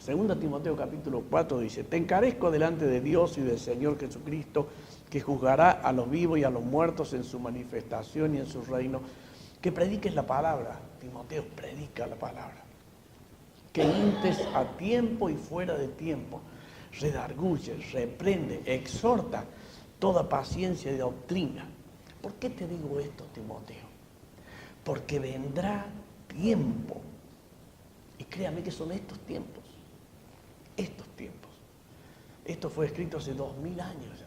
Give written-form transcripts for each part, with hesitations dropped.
Segunda Timoteo capítulo 4 dice: te encarezco delante de Dios y del Señor Jesucristo, que juzgará a los vivos y a los muertos en su manifestación y en su reino, que prediques la palabra. Timoteo, predica la palabra. Que instes a tiempo y fuera de tiempo, redarguye, reprende, exhorta toda paciencia y doctrina. ¿Por qué te digo esto, Timoteo? Porque vendrá tiempo, y créame que son estos tiempos. Esto fue escrito hace 2000 años ya.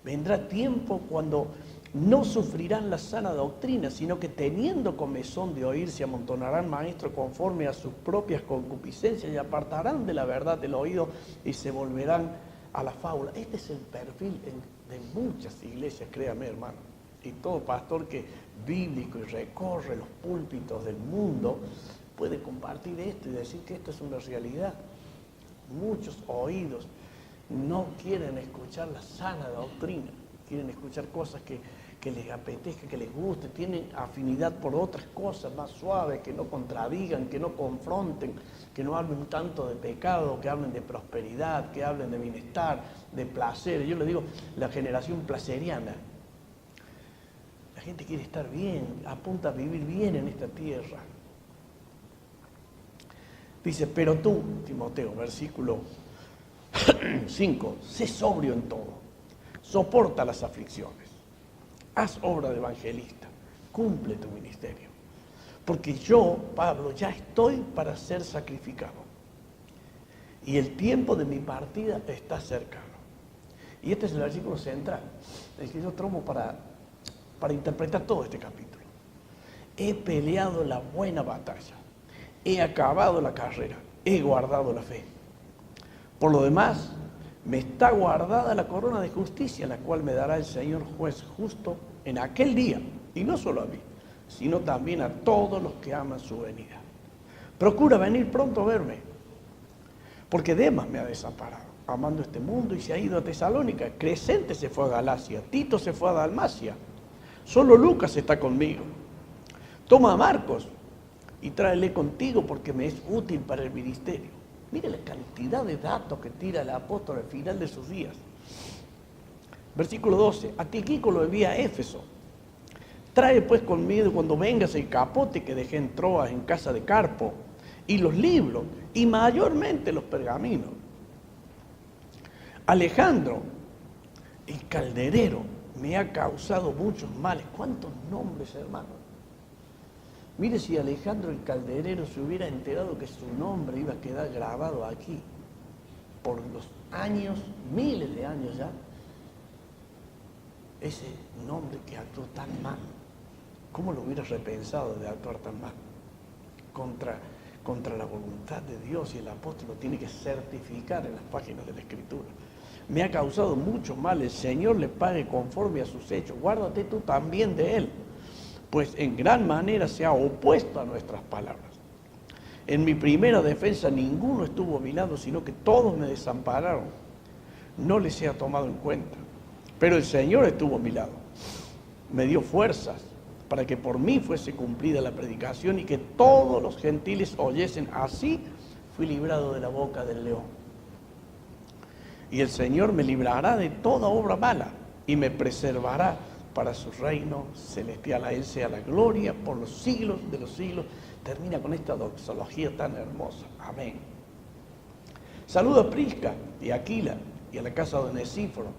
Vendrá tiempo cuando no sufrirán la sana doctrina, sino que teniendo comezón de oír, se amontonarán maestros conforme a sus propias concupiscencias y apartarán de la verdad del oído y se volverán a la fábula. Este es el perfil de muchas iglesias, créame, hermano. Y todo pastor que bíblico y recorre los púlpitos del mundo puede compartir esto y decir que esto es una realidad. Muchos oídos no quieren escuchar la sana doctrina, quieren escuchar cosas que les apetezca, que les guste, tienen afinidad por otras cosas más suaves, que no contradigan, que no confronten, que no hablen tanto de pecado, que hablen de prosperidad, que hablen de bienestar, de placer. Yo le digo, la generación placeriana. La gente quiere estar bien, apunta a vivir bien en esta tierra. Dice, pero tú, Timoteo, versículo 5, sé sobrio en todo, soporta las aflicciones, haz obra de evangelista, cumple tu ministerio. Porque yo, Pablo, ya estoy para ser sacrificado y el tiempo de mi partida está cercano. Y este es el versículo central, el que yo tomo para interpretar todo este capítulo. He peleado la buena batalla, he acabado la carrera, he guardado la fe. Por lo demás, me está guardada la corona de justicia, la cual me dará el Señor juez justo en aquel día, y no solo a mí, sino también a todos los que aman su venida. Procura venir pronto a verme, porque Demas me ha desamparado, amando este mundo, y se ha ido a Tesalónica. Crescente se fue a Galacia, Tito se fue a Dalmacia, solo Lucas está conmigo. Toma a Marcos y tráele contigo, porque me es útil para el ministerio. Mire la cantidad de datos que tira el apóstol al final de sus días. Versículo 12. A Tíquico lo envía a Éfeso. Trae pues conmigo cuando vengas el capote que dejé en Troas en casa de Carpo, y los libros, y mayormente los pergaminos. Alejandro, el calderero, me ha causado muchos males. ¿Cuántos nombres, hermano? Mire, si Alejandro el calderero se hubiera enterado que su nombre iba a quedar grabado aquí por los años, miles de años ya, ese nombre que actuó tan mal, ¿cómo lo hubiera repensado de actuar tan mal? Contra la voluntad de Dios, y el apóstol lo tiene que certificar en las páginas de la Escritura. Me ha causado mucho mal, el Señor le pague conforme a sus hechos. Guárdate tú también de él, pues en gran manera se ha opuesto a nuestras palabras. En mi primera defensa ninguno estuvo a mi lado, sino que todos me desampararon. No les he tomado en cuenta, pero el Señor estuvo a mi lado. Me dio fuerzas para que por mí fuese cumplida la predicación y que todos los gentiles oyesen. Así fui librado de la boca del león. Y el Señor me librará de toda obra mala y me preservará para su reino celestial. A él sea la gloria por los siglos de los siglos. Termina con esta doxología tan hermosa. Amén. Saluda a Prisca y a Aquila y a la casa de Onesíforo.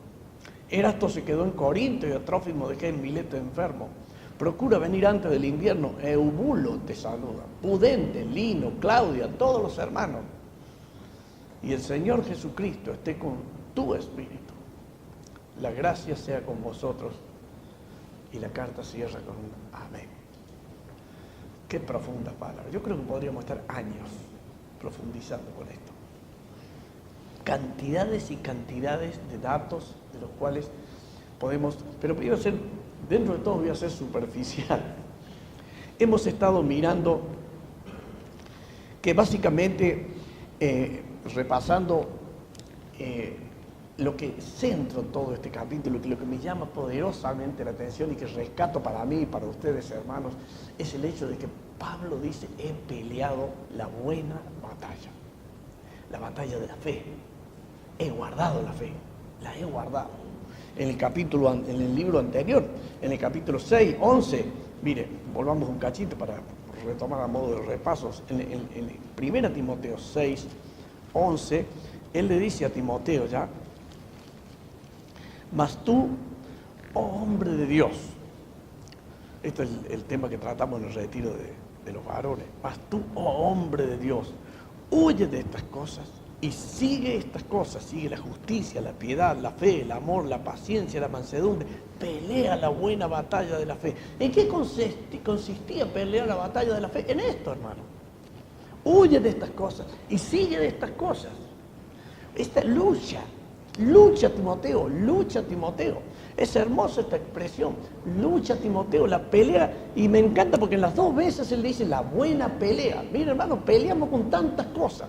Erasto se quedó en Corinto y a Trófimo dejé en Mileto enfermo. Procura venir antes del invierno. Eubulo te saluda. Pudente, Lino, Claudia, todos los hermanos. Y el Señor Jesucristo esté con tu espíritu. La gracia sea con vosotros. Y la carta cierra con un amén. Qué profunda palabra. Yo creo que podríamos estar años profundizando con esto. Cantidades y cantidades de datos de los cuales podemos, pero voy a ser, dentro de todo voy a ser superficial. Hemos estado mirando que básicamente repasando lo que centro todo este capítulo, que lo que me llama poderosamente la atención y que rescato para mí y para ustedes, hermanos, es el hecho de que Pablo dice: he peleado la buena batalla. la batalla de la fe. He guardado la fe, la he guardado. En el libro anterior, en el capítulo 6, 11, mire, volvamos un cachito para retomar a modo de repasos. En 1 Timoteo 6, 11, él le dice a Timoteo ya: mas tú, oh hombre de Dios. Este es el tema que tratamos en el retiro de los varones. Mas tú, oh hombre de Dios, huye de estas cosas y sigue estas cosas. Sigue la justicia, la piedad, la fe, el amor, la paciencia, la mansedumbre. Pelea la buena batalla de la fe. ¿En qué consistía pelear la batalla de la fe? En esto, hermano. Huye de estas cosas y sigue de estas cosas. Esta lucha Timoteo, lucha Timoteo. Es hermosa esta expresión, lucha Timoteo, la pelea. Y me encanta porque en las dos veces él dice la buena pelea. Mira, hermano, peleamos con tantas cosas.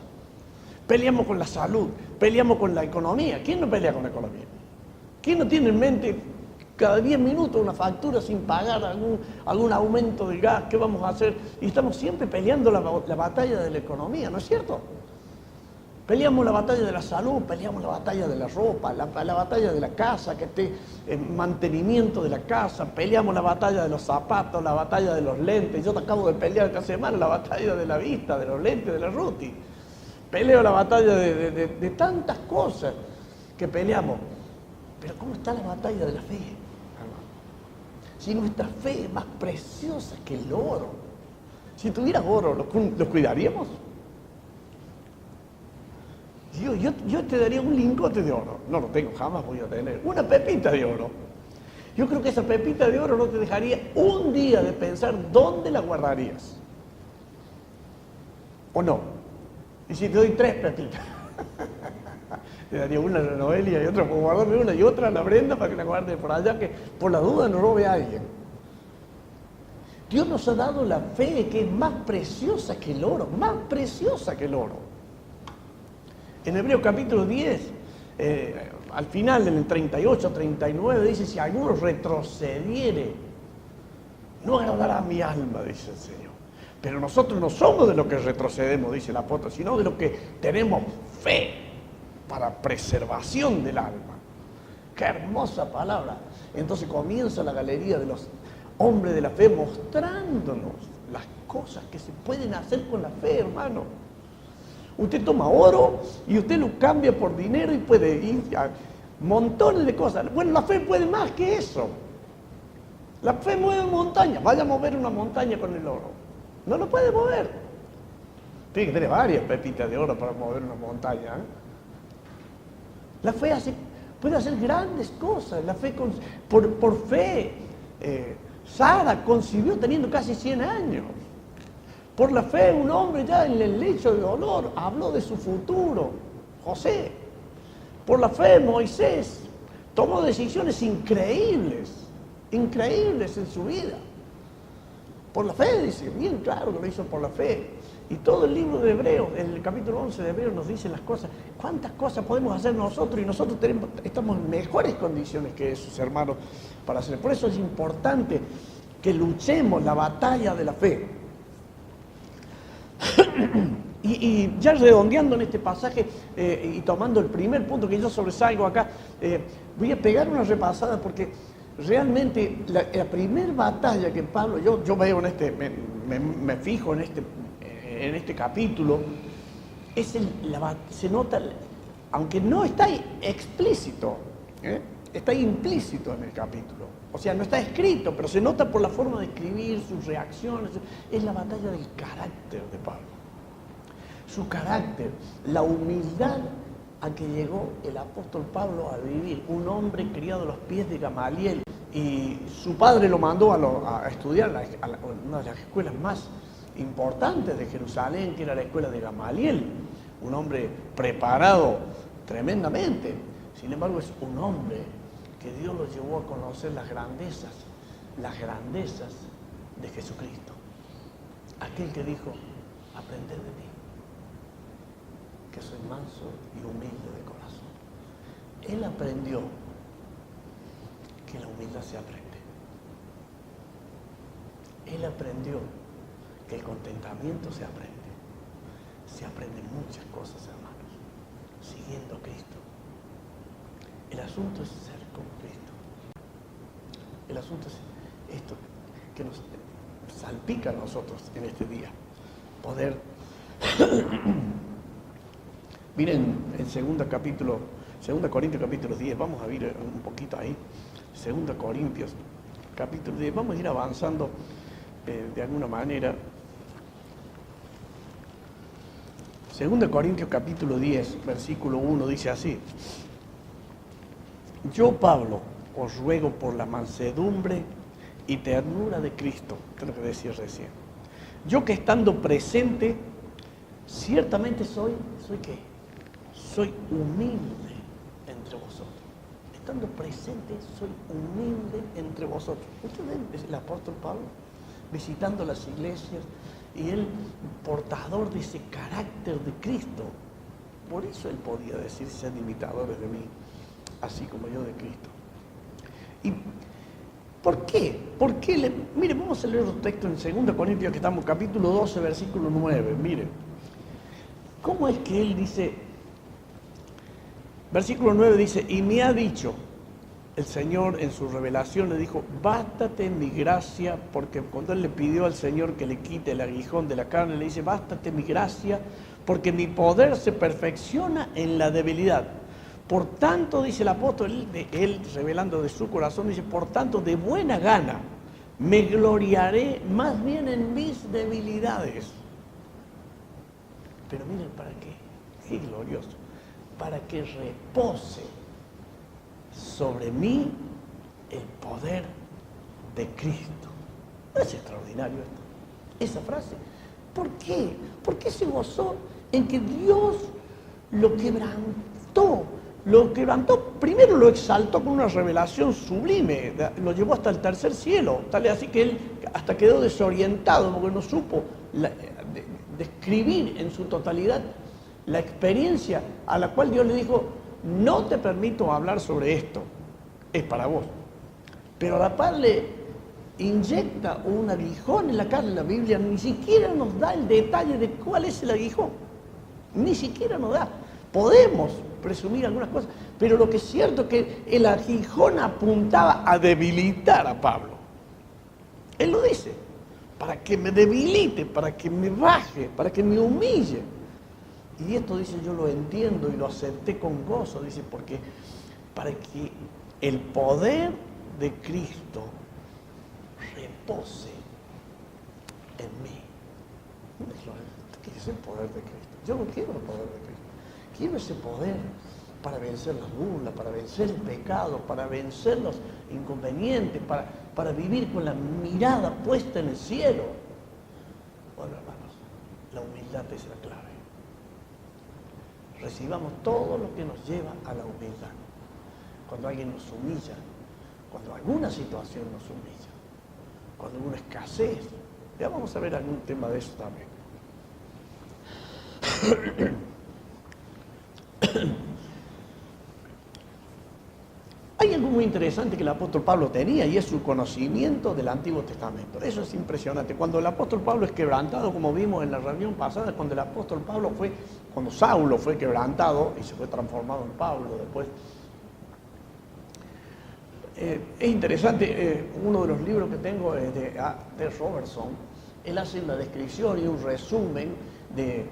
Peleamos con la salud, peleamos con la economía. ¿Quién no pelea con la economía? ¿Quién no tiene en mente cada 10 minutos una factura sin pagar, algún aumento del gas? ¿Qué vamos a hacer? Y estamos siempre peleando la batalla de la economía, ¿no es cierto? Peleamos la batalla de la salud, peleamos la batalla de la ropa, la batalla de la casa, que esté en mantenimiento de la casa, peleamos la batalla de los zapatos, la batalla de los lentes. Yo te acabo de pelear esta semana la batalla de la vista, de los lentes, de la Ruti. Peleo la batalla de tantas cosas que peleamos. Pero ¿cómo está la batalla de la fe, hermano? Si nuestra fe es más preciosa que el oro. Si tuvieras oro, ¿lo cuidaríamos? Yo te daría un lingote de oro. No lo tengo, jamás voy a tener. Una pepita de oro. Yo creo que esa pepita de oro no te dejaría un día de pensar dónde la guardarías. ¿O no? Y si te doy 3 pepitas, te daría una a la Noelia y otra para guardarme una y otra a la Brenda para que la guarde por allá, que por la duda no robe a alguien. Dios nos ha dado la fe que es más preciosa que el oro, más preciosa que el oro. En Hebreos capítulo 10, al final, en el 38, 39, dice: si alguno retrocediere, no agradará a mi alma, dice el Señor. Pero nosotros no somos de los que retrocedemos, dice el apóstol, sino de los que tenemos fe para preservación del alma. ¡Qué hermosa palabra! Entonces comienza la galería de los hombres de la fe mostrándonos las cosas que se pueden hacer con la fe, hermano. Usted toma oro y usted lo cambia por dinero y puede ir a montones de cosas. Bueno, la fe puede más que eso. La fe mueve montañas. Vaya a mover una montaña con el oro. No lo puede mover. Tiene que tener varias pepitas de oro para mover una montaña, ¿eh? La fe puede hacer grandes cosas. La fe por fe. Sara concibió teniendo casi 100 años. Por la fe, un hombre ya en el lecho de dolor habló de su futuro, José. Por la fe, Moisés tomó decisiones increíbles en su vida. Por la fe, dice, bien claro que lo hizo por la fe. Y todo el libro de Hebreos, en el capítulo 11 de Hebreos nos dice las cosas. ¿Cuántas cosas podemos hacer nosotros? Y nosotros estamos en mejores condiciones que esos hermanos para hacer. Por eso es importante que luchemos la batalla de la fe. Y ya redondeando en este pasaje y tomando el primer punto que yo sobresalgo acá, voy a pegar una repasada porque realmente la primera batalla que Pablo, yo veo me fijo en este capítulo, se nota, aunque no está explícito, está implícito en el capítulo. O sea, no está escrito, pero se nota por la forma de escribir, sus reacciones. Es la batalla del carácter de Pablo. Su carácter, la humildad a que llegó el apóstol Pablo a vivir. Un hombre criado a los pies de Gamaliel. Y su padre lo mandó a estudiar a una de las escuelas más importantes de Jerusalén, que era la escuela de Gamaliel. Un hombre preparado tremendamente. Sin embargo, es un hombre que Dios lo llevó a conocer las grandezas de Jesucristo. Aquel que dijo: aprended de mí, que soy manso y humilde de corazón. Él aprendió que la humildad se aprende. Él aprendió que el contentamiento se aprende. Se aprenden muchas cosas, hermanos. asunto es ser como Cristo. El asunto es esto que nos salpica a nosotros en este día. Poder, miren en 2 Corintios capítulo 10, vamos a ir un poquito ahí. 2 Corintios capítulo 10, vamos a ir avanzando de alguna manera. 2 Corintios capítulo 10, versículo 1 dice así: yo, Pablo, os ruego por la mansedumbre y ternura de Cristo, que es lo que decía recién. Yo que estando presente, ciertamente soy ¿qué? Soy humilde entre vosotros. Estando presente, soy humilde entre vosotros. Ustedes ven el apóstol Pablo visitando las iglesias y él portador de ese carácter de Cristo. Por eso él podía decir: sean imitadores de mí, así como yo de Cristo. ¿Y por qué? Miren, vamos a leer los textos en 2 Corintios, que estamos capítulo 12, versículo 9. Miren, ¿cómo es que él dice? Versículo 9 dice: y me ha dicho el Señor en su revelación, le dijo: bástate mi gracia, porque cuando él le pidió al Señor que le quite el aguijón de la carne, le dice: bástate mi gracia, porque mi poder se perfecciona en la debilidad. Por tanto, dice el apóstol, él revelando de su corazón, dice: por tanto, de buena gana me gloriaré más bien en mis debilidades. Pero miren, ¿para qué? Qué glorioso. Para que repose sobre mí el poder de Cristo. ¿No es extraordinario esto? Esa frase. ¿Por qué? ¿Por qué se gozó en que Dios lo quebrantó? Lo quebrantó, primero lo exaltó con una revelación sublime, lo llevó hasta el tercer cielo, tal es así que él hasta quedó desorientado porque no supo describir en su totalidad la experiencia a la cual Dios le dijo: no te permito hablar sobre esto, es para vos. Pero a la par le inyecta un aguijón en la carne. La Biblia ni siquiera nos da el detalle de cuál es el aguijón, ni siquiera nos da. Podemos presumir algunas cosas, pero lo que es cierto es que el aguijón apuntaba a debilitar a Pablo. Él lo dice: para que me debilite, para que me baje, para que me humille. Y esto, dice, yo lo entiendo y lo acepté con gozo, dice, porque para que el poder de Cristo repose en mí. ¿Qué es el poder de Cristo? Yo no quiero el poder de Cristo. Quiero ese poder para vencer las burlas, para vencer el pecado, para vencer los inconvenientes, para vivir con la mirada puesta en el cielo. Bueno, hermanos, la humildad es la clave. Recibamos todo lo que nos lleva a la humildad. Cuando alguien nos humilla, cuando alguna situación nos humilla, cuando hay una escasez. Ya vamos a ver algún tema de eso también. Hay algo muy interesante que el apóstol Pablo tenía, y es su conocimiento del Antiguo Testamento. Eso es impresionante. Cuando el apóstol Pablo es quebrantado, como vimos en la reunión pasada, cuando Saulo fue quebrantado y se fue transformado en Pablo después. Es interesante, uno de los libros que tengo es de A.T. Robertson. Él hace una descripción y un resumen de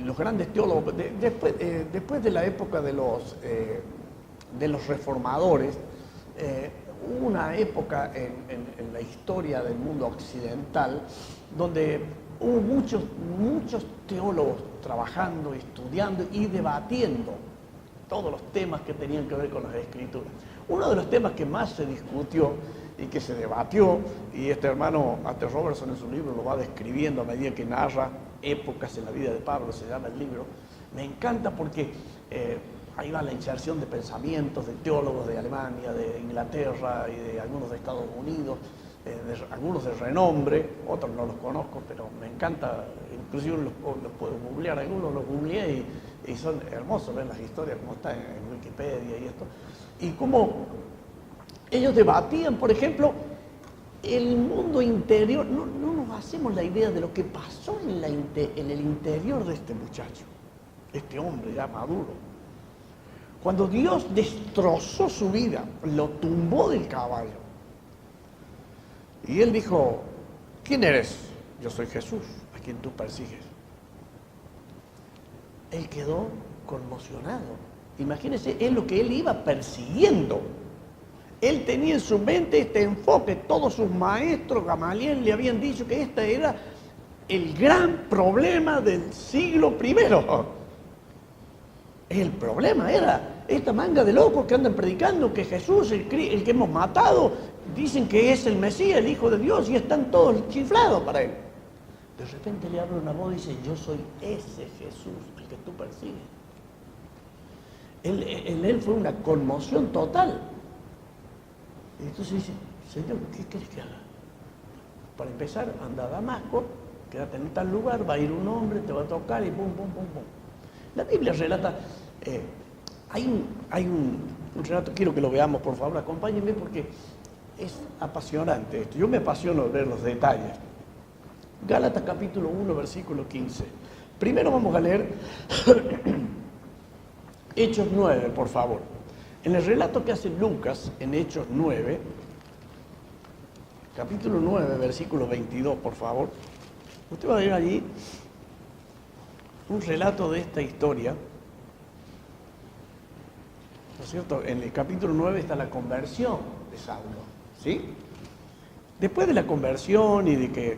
los grandes teólogos. Después de la época de los reformadores, hubo una época en la historia del mundo occidental donde hubo muchos teólogos trabajando, estudiando y debatiendo todos los temas que tenían que ver con las Escrituras. Uno de los temas que más se discutió y que se debatió, y este hermano A.T. Robertson en su libro lo va describiendo a medida que narra épocas en la vida de Pablo, se llama el libro. Me encanta porque ahí va la inserción de pensamientos de teólogos de Alemania, de Inglaterra y de algunos de Estados Unidos, algunos de renombre, otros no los conozco, pero me encanta, inclusive los puedo googlear, algunos los googleé y son hermosos ver las historias como están en Wikipedia y esto, y cómo ellos debatían, por ejemplo, el mundo interior. No nos hacemos la idea de lo que pasó en el interior de este muchacho, este hombre ya maduro, Cuando Dios destrozó su vida, lo tumbó del caballo. Y él dijo, ¿quién eres? Yo soy Jesús, a quien tú persigues. Él quedó conmocionado. Imagínense, es lo que él iba persiguiendo. Él tenía en su mente este enfoque. Todos sus maestros, Gamaliel, le habían dicho que este era el gran problema del siglo I. El problema era esta manga de locos que andan predicando que Jesús, el que hemos matado, dicen que es el Mesías, el Hijo de Dios, y están todos chiflados para él. De repente le habla una voz y dice, yo soy ese Jesús, el que tú persigues. En él fue una conmoción total. Y entonces dice, Señor, ¿qué quieres que haga? Para empezar, anda a Damasco, quédate en tal lugar, va a ir un hombre, te va a tocar y pum, pum, pum, pum. La Biblia relata, hay un relato, quiero que lo veamos, por favor, acompáñenme porque es apasionante esto. Yo me apasiono ver los detalles. Gálatas capítulo 1, versículo 15. Primero vamos a leer Hechos 9, por favor. En el relato que hace Lucas en Hechos 9, capítulo 9, versículo 22, por favor. Usted va a ver allí un relato de esta historia. ¿No es cierto? En el capítulo 9 está la conversión de Saulo, ¿sí? Después de la conversión y de que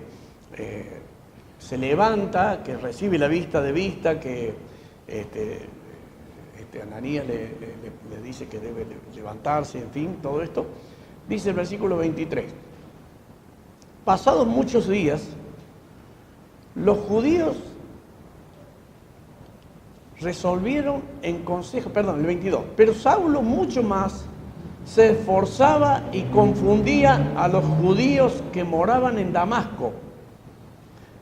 se levanta, que recibe la vista de vista, que Ananías le dice que debe levantarse, en fin, todo esto, dice el versículo 23. Pasados muchos días, los judíos resolvieron en consejo, el 22, pero Saulo mucho más se esforzaba y confundía a los judíos que moraban en Damasco,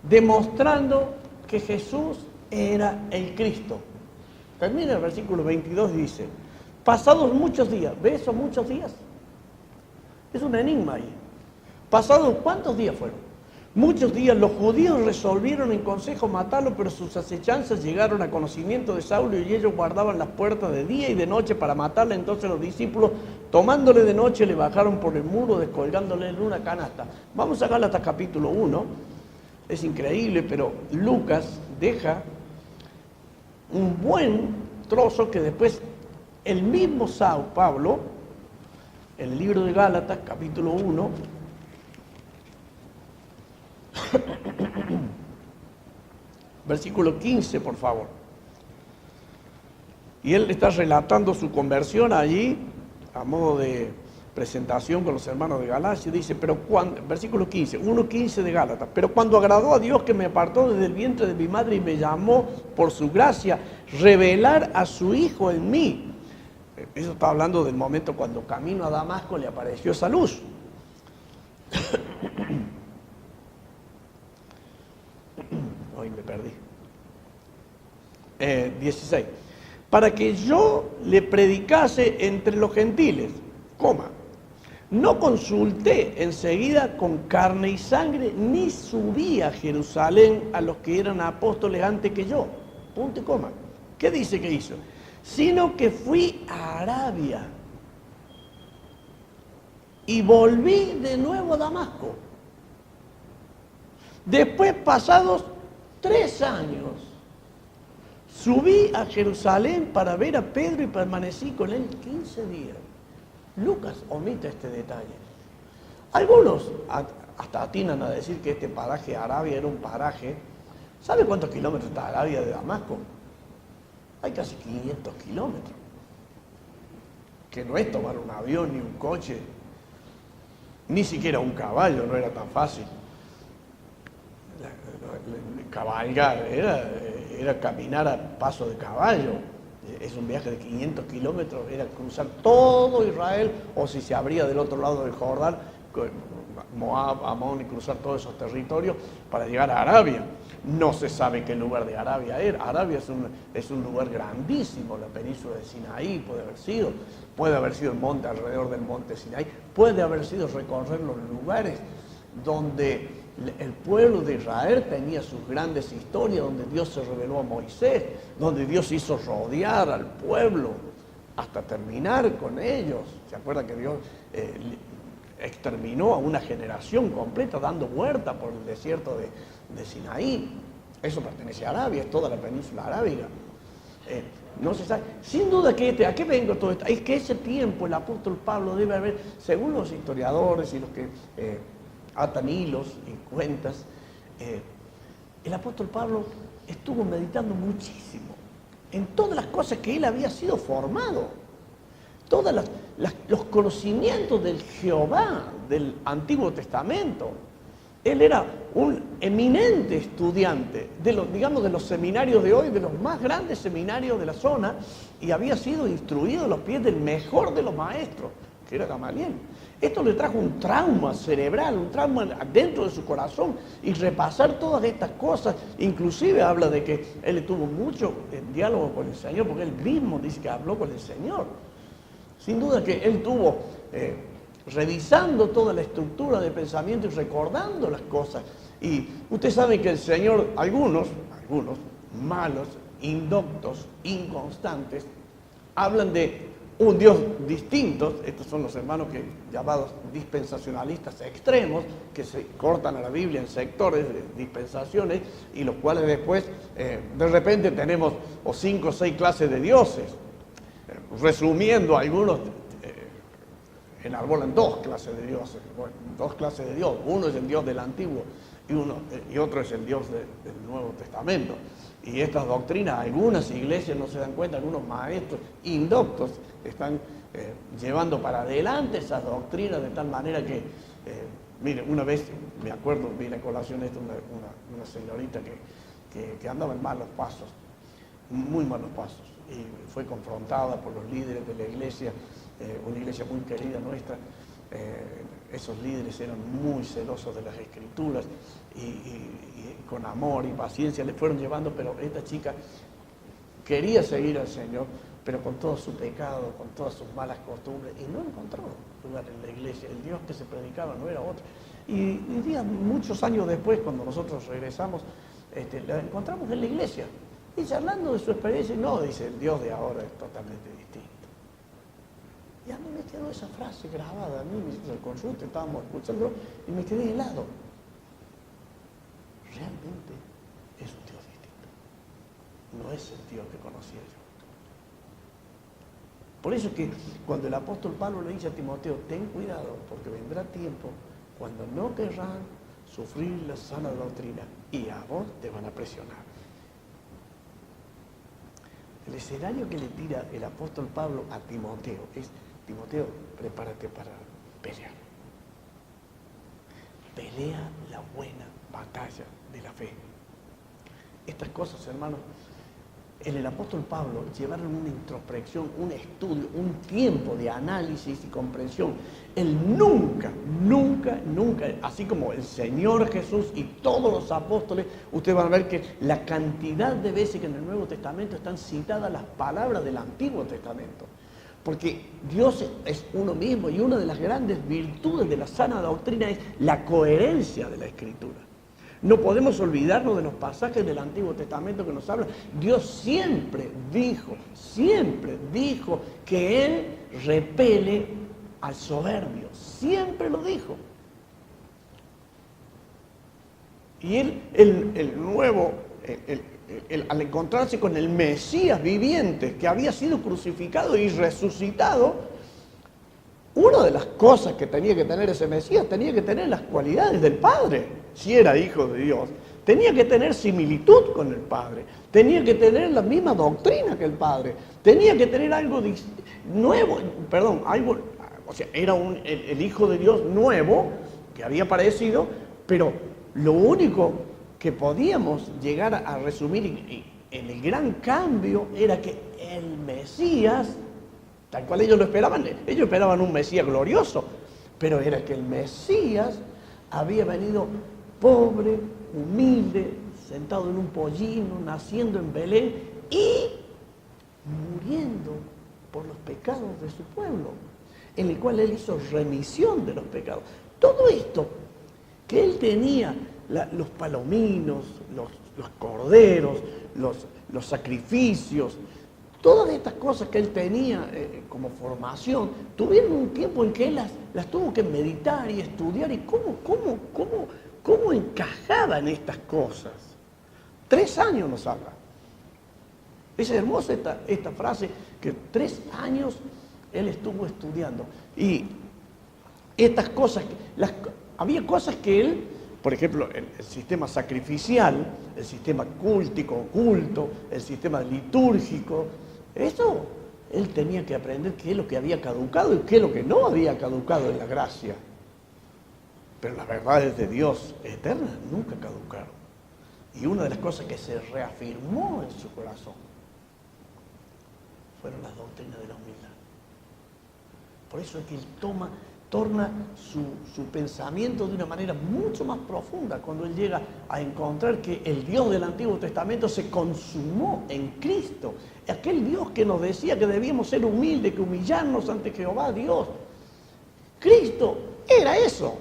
demostrando que Jesús era el Cristo. Termina el versículo 22 y dice, pasados muchos días, ¿ves esos muchos días? Es un enigma ahí. ¿Pasados cuántos días fueron? Muchos días los judíos resolvieron en consejo matarlo, pero sus acechanzas llegaron a conocimiento de Saulo y ellos guardaban las puertas de día y de noche para matarle. Entonces los discípulos, tomándole de noche, le bajaron por el muro, descolgándole en una canasta. Vamos a Gálatas capítulo 1. Es increíble, pero Lucas deja un buen trozo que después el mismo Pablo, en el libro de Gálatas, capítulo 1, versículo 15, por favor. Y él está relatando su conversión allí, a modo de presentación con los hermanos de Galacia, dice, pero cuando, versículo 15, 1:15 de Gálatas, pero cuando agradó a Dios que me apartó desde el vientre de mi madre y me llamó por su gracia, revelar a su Hijo en mí. Eso está hablando del momento cuando camino a Damasco le apareció esa luz. Hoy me perdí. 16. Para que yo le predicase entre los gentiles, no consulté enseguida con carne y sangre, ni subí a Jerusalén a los que eran apóstoles antes que yo. Punto y coma. ¿Qué dice que hizo? Sino que fui a Arabia y volví de nuevo a Damasco. Después, pasados 3 años, subí a Jerusalén para ver a Pedro y permanecí con él 15 días. Lucas omite este detalle. Algunos hasta atinan a decir que este paraje Arabia era un paraje. ¿Sabe cuántos kilómetros está Arabia de Damasco? Hay casi 500 kilómetros. Que no es tomar un avión ni un coche, ni siquiera un caballo, no era tan fácil. Cabalgar era caminar a paso de caballo. Es un viaje de 500 kilómetros, era cruzar todo Israel, o si se abría del otro lado del Jordán, Moab, Amón, y cruzar todos esos territorios para llegar a Arabia. No se sabe qué lugar de Arabia era. Arabia es un lugar grandísimo, la península de Sinaí puede haber sido el monte, alrededor del monte Sinaí, puede haber sido recorrer los lugares donde el pueblo de Israel tenía sus grandes historias, donde Dios se reveló a Moisés, donde Dios hizo rodear al pueblo hasta terminar con ellos. ¿Se acuerda que Dios exterminó a una generación completa dando vuelta por el desierto de Sinaí? Eso pertenece a Arabia, es toda la península arábiga. No se sabe. Sin duda que ¿a qué vengo todo esto? Es que ese tiempo el apóstol Pablo debe haber, según los historiadores y los que atan hilos y cuentas, el apóstol Pablo estuvo meditando muchísimo en todas las cosas que él había sido formado, todos los conocimientos del Jehová del Antiguo Testamento. Él era un eminente estudiante de los seminarios de hoy, de los más grandes seminarios de la zona, y había sido instruido a los pies del mejor de los maestros, que era Gamaliel. Esto le trajo un trauma cerebral, un trauma dentro de su corazón, y repasar todas estas cosas, inclusive habla de que él tuvo mucho diálogo con el Señor, porque él mismo dice que habló con el Señor. Sin duda que él tuvo, revisando toda la estructura de pensamiento y recordando las cosas. Y usted sabe que el Señor, algunos malos, indoctos, inconstantes, hablan de un Dios distinto. Estos son los hermanos llamados dispensacionalistas extremos, que se cortan a la Biblia en sectores de dispensaciones, y los cuales después, de repente tenemos 5 o 6 clases de dioses. Resumiendo, algunos enarbolan 2 clases de dioses, 2 clases de Dios. Uno es el Dios del Antiguo y otro es el Dios del Nuevo Testamento. Y estas doctrinas, algunas iglesias no se dan cuenta, algunos maestros indoctos están llevando para adelante esas doctrinas de tal manera que, mire, una vez, me acuerdo, vi la colación esta, una señorita que andaba en malos pasos, muy malos pasos, y fue confrontada por los líderes de la iglesia, una iglesia muy querida nuestra. Esos líderes eran muy celosos de las escrituras y con amor y paciencia le fueron llevando, pero esta chica quería seguir al Señor, pero con todo su pecado, con todas sus malas costumbres, y no encontró lugar en la iglesia. El Dios que se predicaba no era otro. Y muchos años después, cuando nosotros regresamos, la encontramos en la iglesia, y charlando de su experiencia. No, dice, el Dios de ahora es totalmente distinto. Y a mí me quedó esa frase grabada. A mí me hizo el consulta, estábamos escuchando y me quedé helado. Realmente es un Dios distinto. No es el Dios que conocía yo. Por eso es que cuando el apóstol Pablo le dice a Timoteo, ten cuidado, porque vendrá tiempo cuando no querrán sufrir la sana doctrina y a vos te van a presionar. El escenario que le tira el apóstol Pablo a Timoteo es: Timoteo, prepárate para pelear. Pelea la buena batalla de la fe. Estas cosas, hermanos, en el apóstol Pablo llevaron una introspección, un estudio, un tiempo de análisis y comprensión. Él nunca, así como el Señor Jesús y todos los apóstoles, ustedes van a ver que la cantidad de veces que en el Nuevo Testamento están citadas las palabras del Antiguo Testamento. Porque Dios es uno mismo, y una de las grandes virtudes de la sana doctrina es la coherencia de la Escritura. No podemos olvidarnos de los pasajes del Antiguo Testamento que nos hablan. Dios siempre dijo que Él repele al soberbio. Siempre lo dijo. Y al encontrarse con el Mesías viviente, que había sido crucificado y resucitado, una de las cosas que tenía que tener ese Mesías, tenía que tener las cualidades del Padre. Si era hijo de Dios, tenía que tener similitud con el Padre, tenía que tener la misma doctrina que el Padre, tenía que tener algo nuevo, era el Hijo de Dios nuevo, que había aparecido, pero lo único que podíamos llegar a resumir en el gran cambio era que el Mesías, tal cual ellos lo esperaban un Mesías glorioso, pero era que el Mesías había venido pobre, humilde, sentado en un pollino, naciendo en Belén y muriendo por los pecados de su pueblo, en el cual él hizo remisión de los pecados. Todo esto que él tenía, los palominos, los corderos, los sacrificios, Todas estas cosas que él tenía como formación, tuvieron un tiempo en que él las tuvo que meditar y estudiar y cómo encajaban estas cosas. 3 años nos habla. Es hermosa esta frase, que 3 años él estuvo estudiando. Y estas cosas, había cosas que él, por ejemplo, el sistema sacrificial, el sistema cultico, culto, el sistema litúrgico, eso él tenía que aprender qué es lo que había caducado y qué es lo que no había caducado en la gracia. Pero las verdades de Dios eternas nunca caducaron. Y una de las cosas que se reafirmó en su corazón fueron las doctrinas de la humildad. Por eso es que él torna su pensamiento de una manera mucho más profunda cuando él llega a encontrar que el Dios del Antiguo Testamento se consumó en Cristo. Aquel Dios que nos decía que debíamos ser humildes, que humillarnos ante Jehová Dios. Cristo era eso.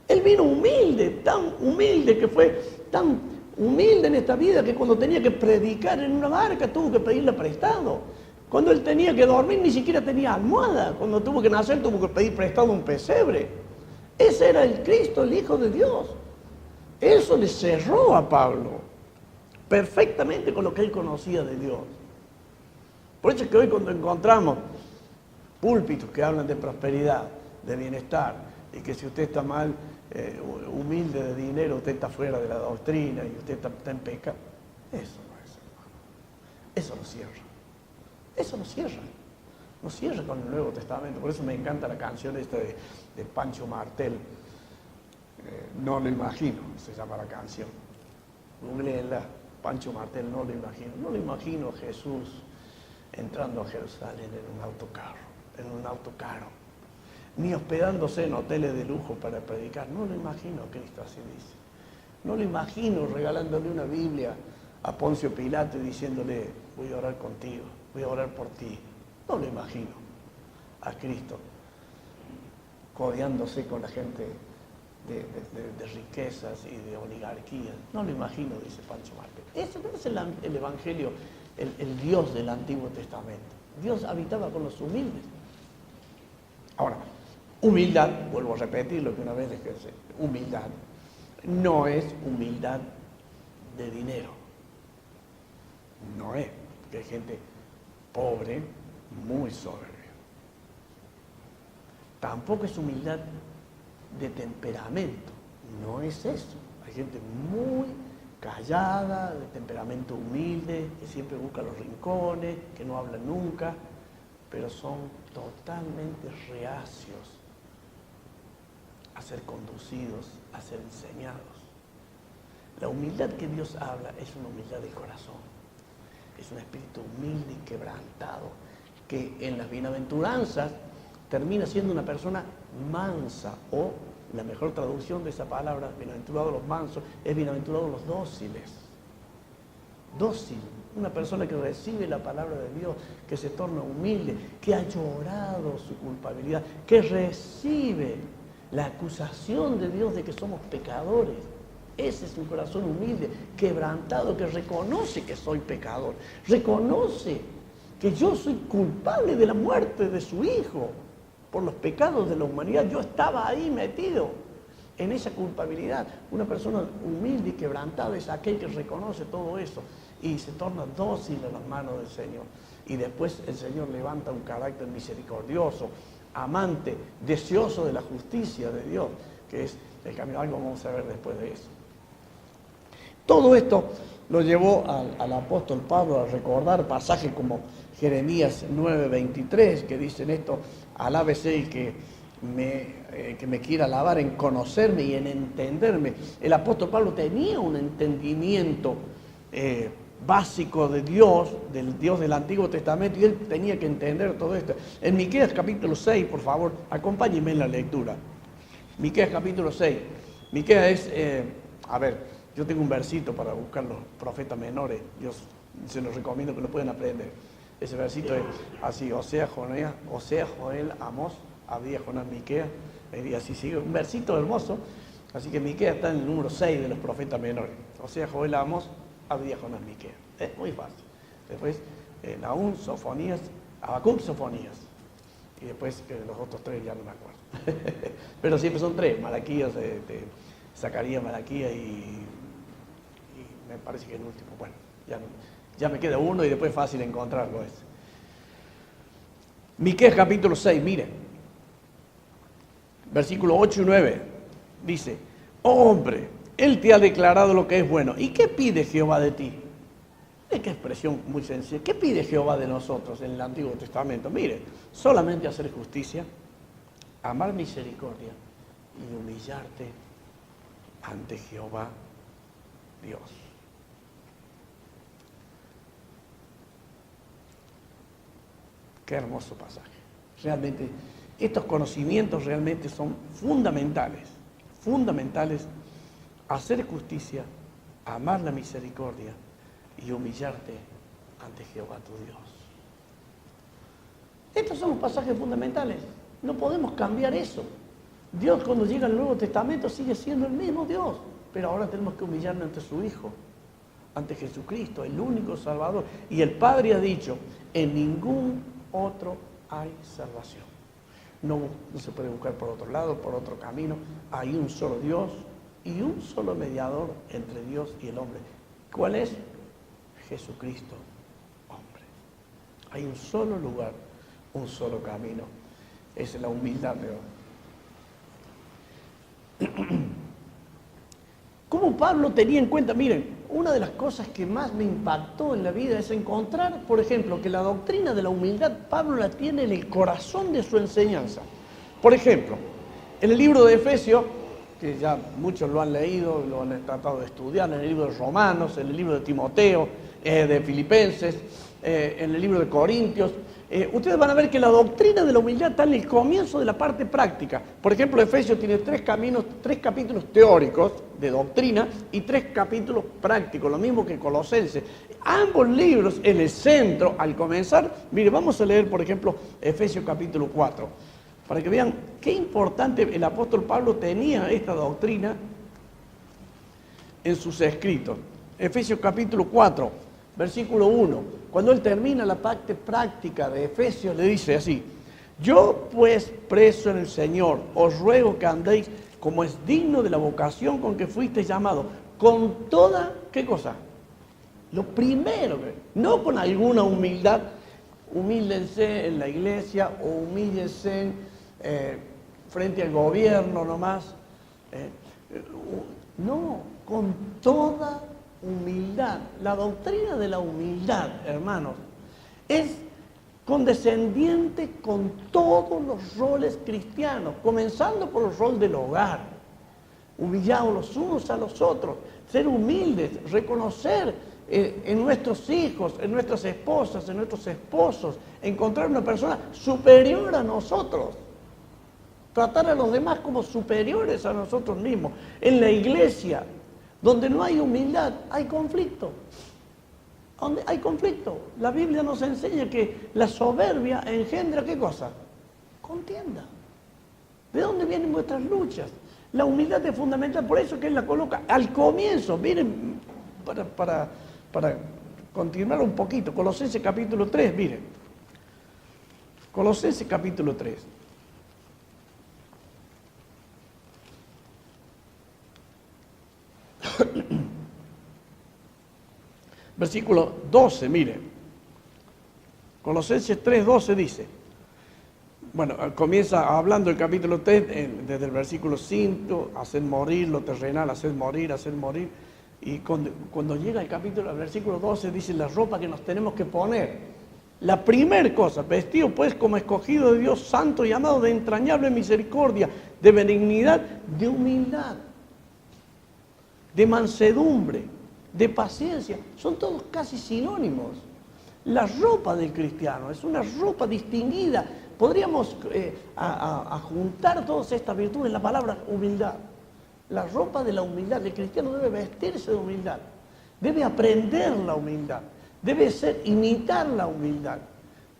Él vino humilde, tan humilde que fue tan humilde en esta vida que cuando tenía que predicar en una barca tuvo que pedirle prestado. Cuando él tenía que dormir ni siquiera tenía almohada. Cuando tuvo que nacer tuvo que pedir prestado un pesebre. Ese era el Cristo, el Hijo de Dios. Eso le cerró a Pablo perfectamente con lo que él conocía de Dios. Por eso es que hoy cuando encontramos púlpitos que hablan de prosperidad, de bienestar, y que si usted está mal, humilde de dinero, usted está fuera de la doctrina y usted está en pecado, eso no es, hermano. Eso no cierra. Eso no cierra. No cierra con el Nuevo Testamento. Por eso me encanta la canción esta de Pancho Martel. No lo imagino, se llama la canción. Googleenla. Pancho Martel, no lo imagino. No lo imagino a Jesús entrando a Jerusalén en un auto caro. Ni hospedándose en hoteles de lujo para predicar. No lo imagino, Cristo así dice. No lo imagino regalándole una Biblia a Poncio Pilato y diciéndole, voy a orar contigo, voy a orar por ti. No lo imagino a Cristo codeándose con la gente de riquezas y de oligarquía. No lo imagino, dice Pancho Martel. Ese no es el Evangelio, el Dios del Antiguo Testamento. Dios habitaba con los humildes. Ahora, humildad, vuelvo a repetir lo que una vez les dije, humildad no es humildad de dinero. No es, porque hay gente pobre, muy soberbia. Tampoco es humildad de temperamento, no es eso. Hay gente muy callada, de temperamento humilde, que siempre busca los rincones, que no habla nunca, pero son totalmente reacios a ser conducidos, a ser enseñados. La humildad que Dios habla es una humildad del corazón. Es un espíritu humilde y quebrantado, que en las bienaventuranzas termina siendo una persona mansa, o la mejor traducción de esa palabra, bienaventurados los mansos, es bienaventurados los dóciles. Dócil, una persona que recibe la palabra de Dios, que se torna humilde, que ha llorado su culpabilidad, que recibe la acusación de Dios de que somos pecadores. Ese es un corazón humilde, quebrantado, que reconoce que soy pecador, reconoce que yo soy culpable de la muerte de su Hijo por los pecados de la humanidad. Yo estaba ahí metido en esa culpabilidad. Una persona humilde y quebrantada es aquel que reconoce todo eso y se torna dócil a las manos del Señor. Y después el Señor levanta un carácter misericordioso, amante, deseoso de la justicia de Dios, que es el camino. Algo vamos a ver después de eso. Todo esto lo llevó al apóstol Pablo a recordar pasajes como Jeremías 9:23, que dicen esto: alábese el que me quiera alabar en conocerme y en entenderme. El apóstol Pablo tenía un entendimiento básico de Dios, del Dios del Antiguo Testamento, y él tenía que entender todo esto. En Miqueas capítulo 6, por favor, acompáñenme en la lectura. Miqueas capítulo 6. Miqueas es, yo tengo un versito para buscar los profetas menores, yo se los recomiendo que lo puedan aprender. Ese versito es así: Osea, Joel, Amós, Abdías, Jonás, Miqueas, y así sigue. Un versito hermoso. Así que Miqueas está en el número 6 de los profetas menores. Osea, Joel, Amós, Abdías, Jonás, Miqueas. Es muy fácil. Después Nahum, Sofonías, Habacuc, Sofonías. Y después los otros 3 ya no me acuerdo. Pero siempre son 3, Malaquías, Zacarías, Malaquías y me parece que el último. Bueno, ya me queda uno y después es fácil encontrarlo ese. Miqueas capítulo 6, miren. Versículos 8 y 9. Dice, oh hombre, Él te ha declarado lo que es bueno. ¿Y qué pide Jehová de ti? Es que expresión muy sencilla. ¿Qué pide Jehová de nosotros en el Antiguo Testamento? Mire, solamente hacer justicia, amar misericordia y humillarte ante Jehová Dios. Qué hermoso pasaje. Realmente, estos conocimientos realmente son fundamentales. Fundamentales. Hacer justicia, amar la misericordia y humillarte ante Jehová tu Dios. Estos son los pasajes fundamentales. No podemos cambiar eso. Dios, cuando llega al Nuevo Testamento, sigue siendo el mismo Dios. Pero ahora tenemos que humillarnos ante su Hijo, ante Jesucristo, el único Salvador. Y el Padre ha dicho, en ningún otro hay salvación. No se puede buscar por otro lado, por otro camino. Hay un solo Dios y un solo mediador entre Dios y el hombre. ¿Cuál es? Jesucristo, hombre. Hay un solo lugar, un solo camino. Esa es la humildad de Dios. ¿Cómo Pablo tenía en cuenta? Miren, una de las cosas que más me impactó en la vida es encontrar, por ejemplo, que la doctrina de la humildad, Pablo la tiene en el corazón de su enseñanza. Por ejemplo, en el libro de Efesios, que ya muchos lo han leído, lo han tratado de estudiar, en el libro de Romanos, en el libro de Timoteo, de Filipenses, en el libro de Corintios, ustedes van a ver que la doctrina de la humildad está en el comienzo de la parte práctica. Por ejemplo, Efesios tiene 3 capítulos teóricos de doctrina y 3 capítulos prácticos, lo mismo que Colosenses. Ambos libros en el centro, al comenzar, mire, vamos a leer, por ejemplo, Efesios capítulo 4, para que vean qué importante el apóstol Pablo tenía esta doctrina en sus escritos. Efesios capítulo 4, versículo 1. Cuando él termina la parte práctica de Efesios, le dice así: yo pues, preso en el Señor, os ruego que andéis como es digno de la vocación con que fuisteis llamados, con toda, ¿qué cosa? Lo primero, no con alguna humildad. Humíllense en la iglesia o humíllense frente al gobierno nomás. No, con toda humildad. La doctrina de la humildad, hermanos, es condescendiente con todos los roles cristianos, comenzando por el rol del hogar. Humillados los unos a los otros, ser humildes, reconocer en nuestros hijos, en nuestras esposas, en nuestros esposos, encontrar una persona superior a nosotros. Tratar a los demás como superiores a nosotros mismos. En la iglesia, donde no hay humildad, hay conflicto. Donde hay conflicto. La Biblia nos enseña que la soberbia engendra, ¿qué cosa? Contienda. ¿De dónde vienen nuestras luchas? La humildad es fundamental, por eso que Él la coloca al comienzo. Miren, para continuar un poquito, Colosenses capítulo 3, miren. Colosenses capítulo 3. Versículo 12, miren. Colosenses 3:12 dice. Bueno, comienza hablando el capítulo 3, desde el versículo 5, hacer morir lo terrenal, hacer morir. Y cuando llega el capítulo, el versículo 12, dice la ropa que nos tenemos que poner. La primera cosa, vestido pues como escogido de Dios, santo y amado, de entrañable misericordia, de benignidad, de humildad, de mansedumbre, de paciencia. Son todos casi sinónimos. La ropa del cristiano es una ropa distinguida. Podríamos juntar todas estas virtudes en la palabra humildad. La ropa de la humildad. El cristiano debe vestirse de humildad. Debe aprender la humildad. Debe imitar la humildad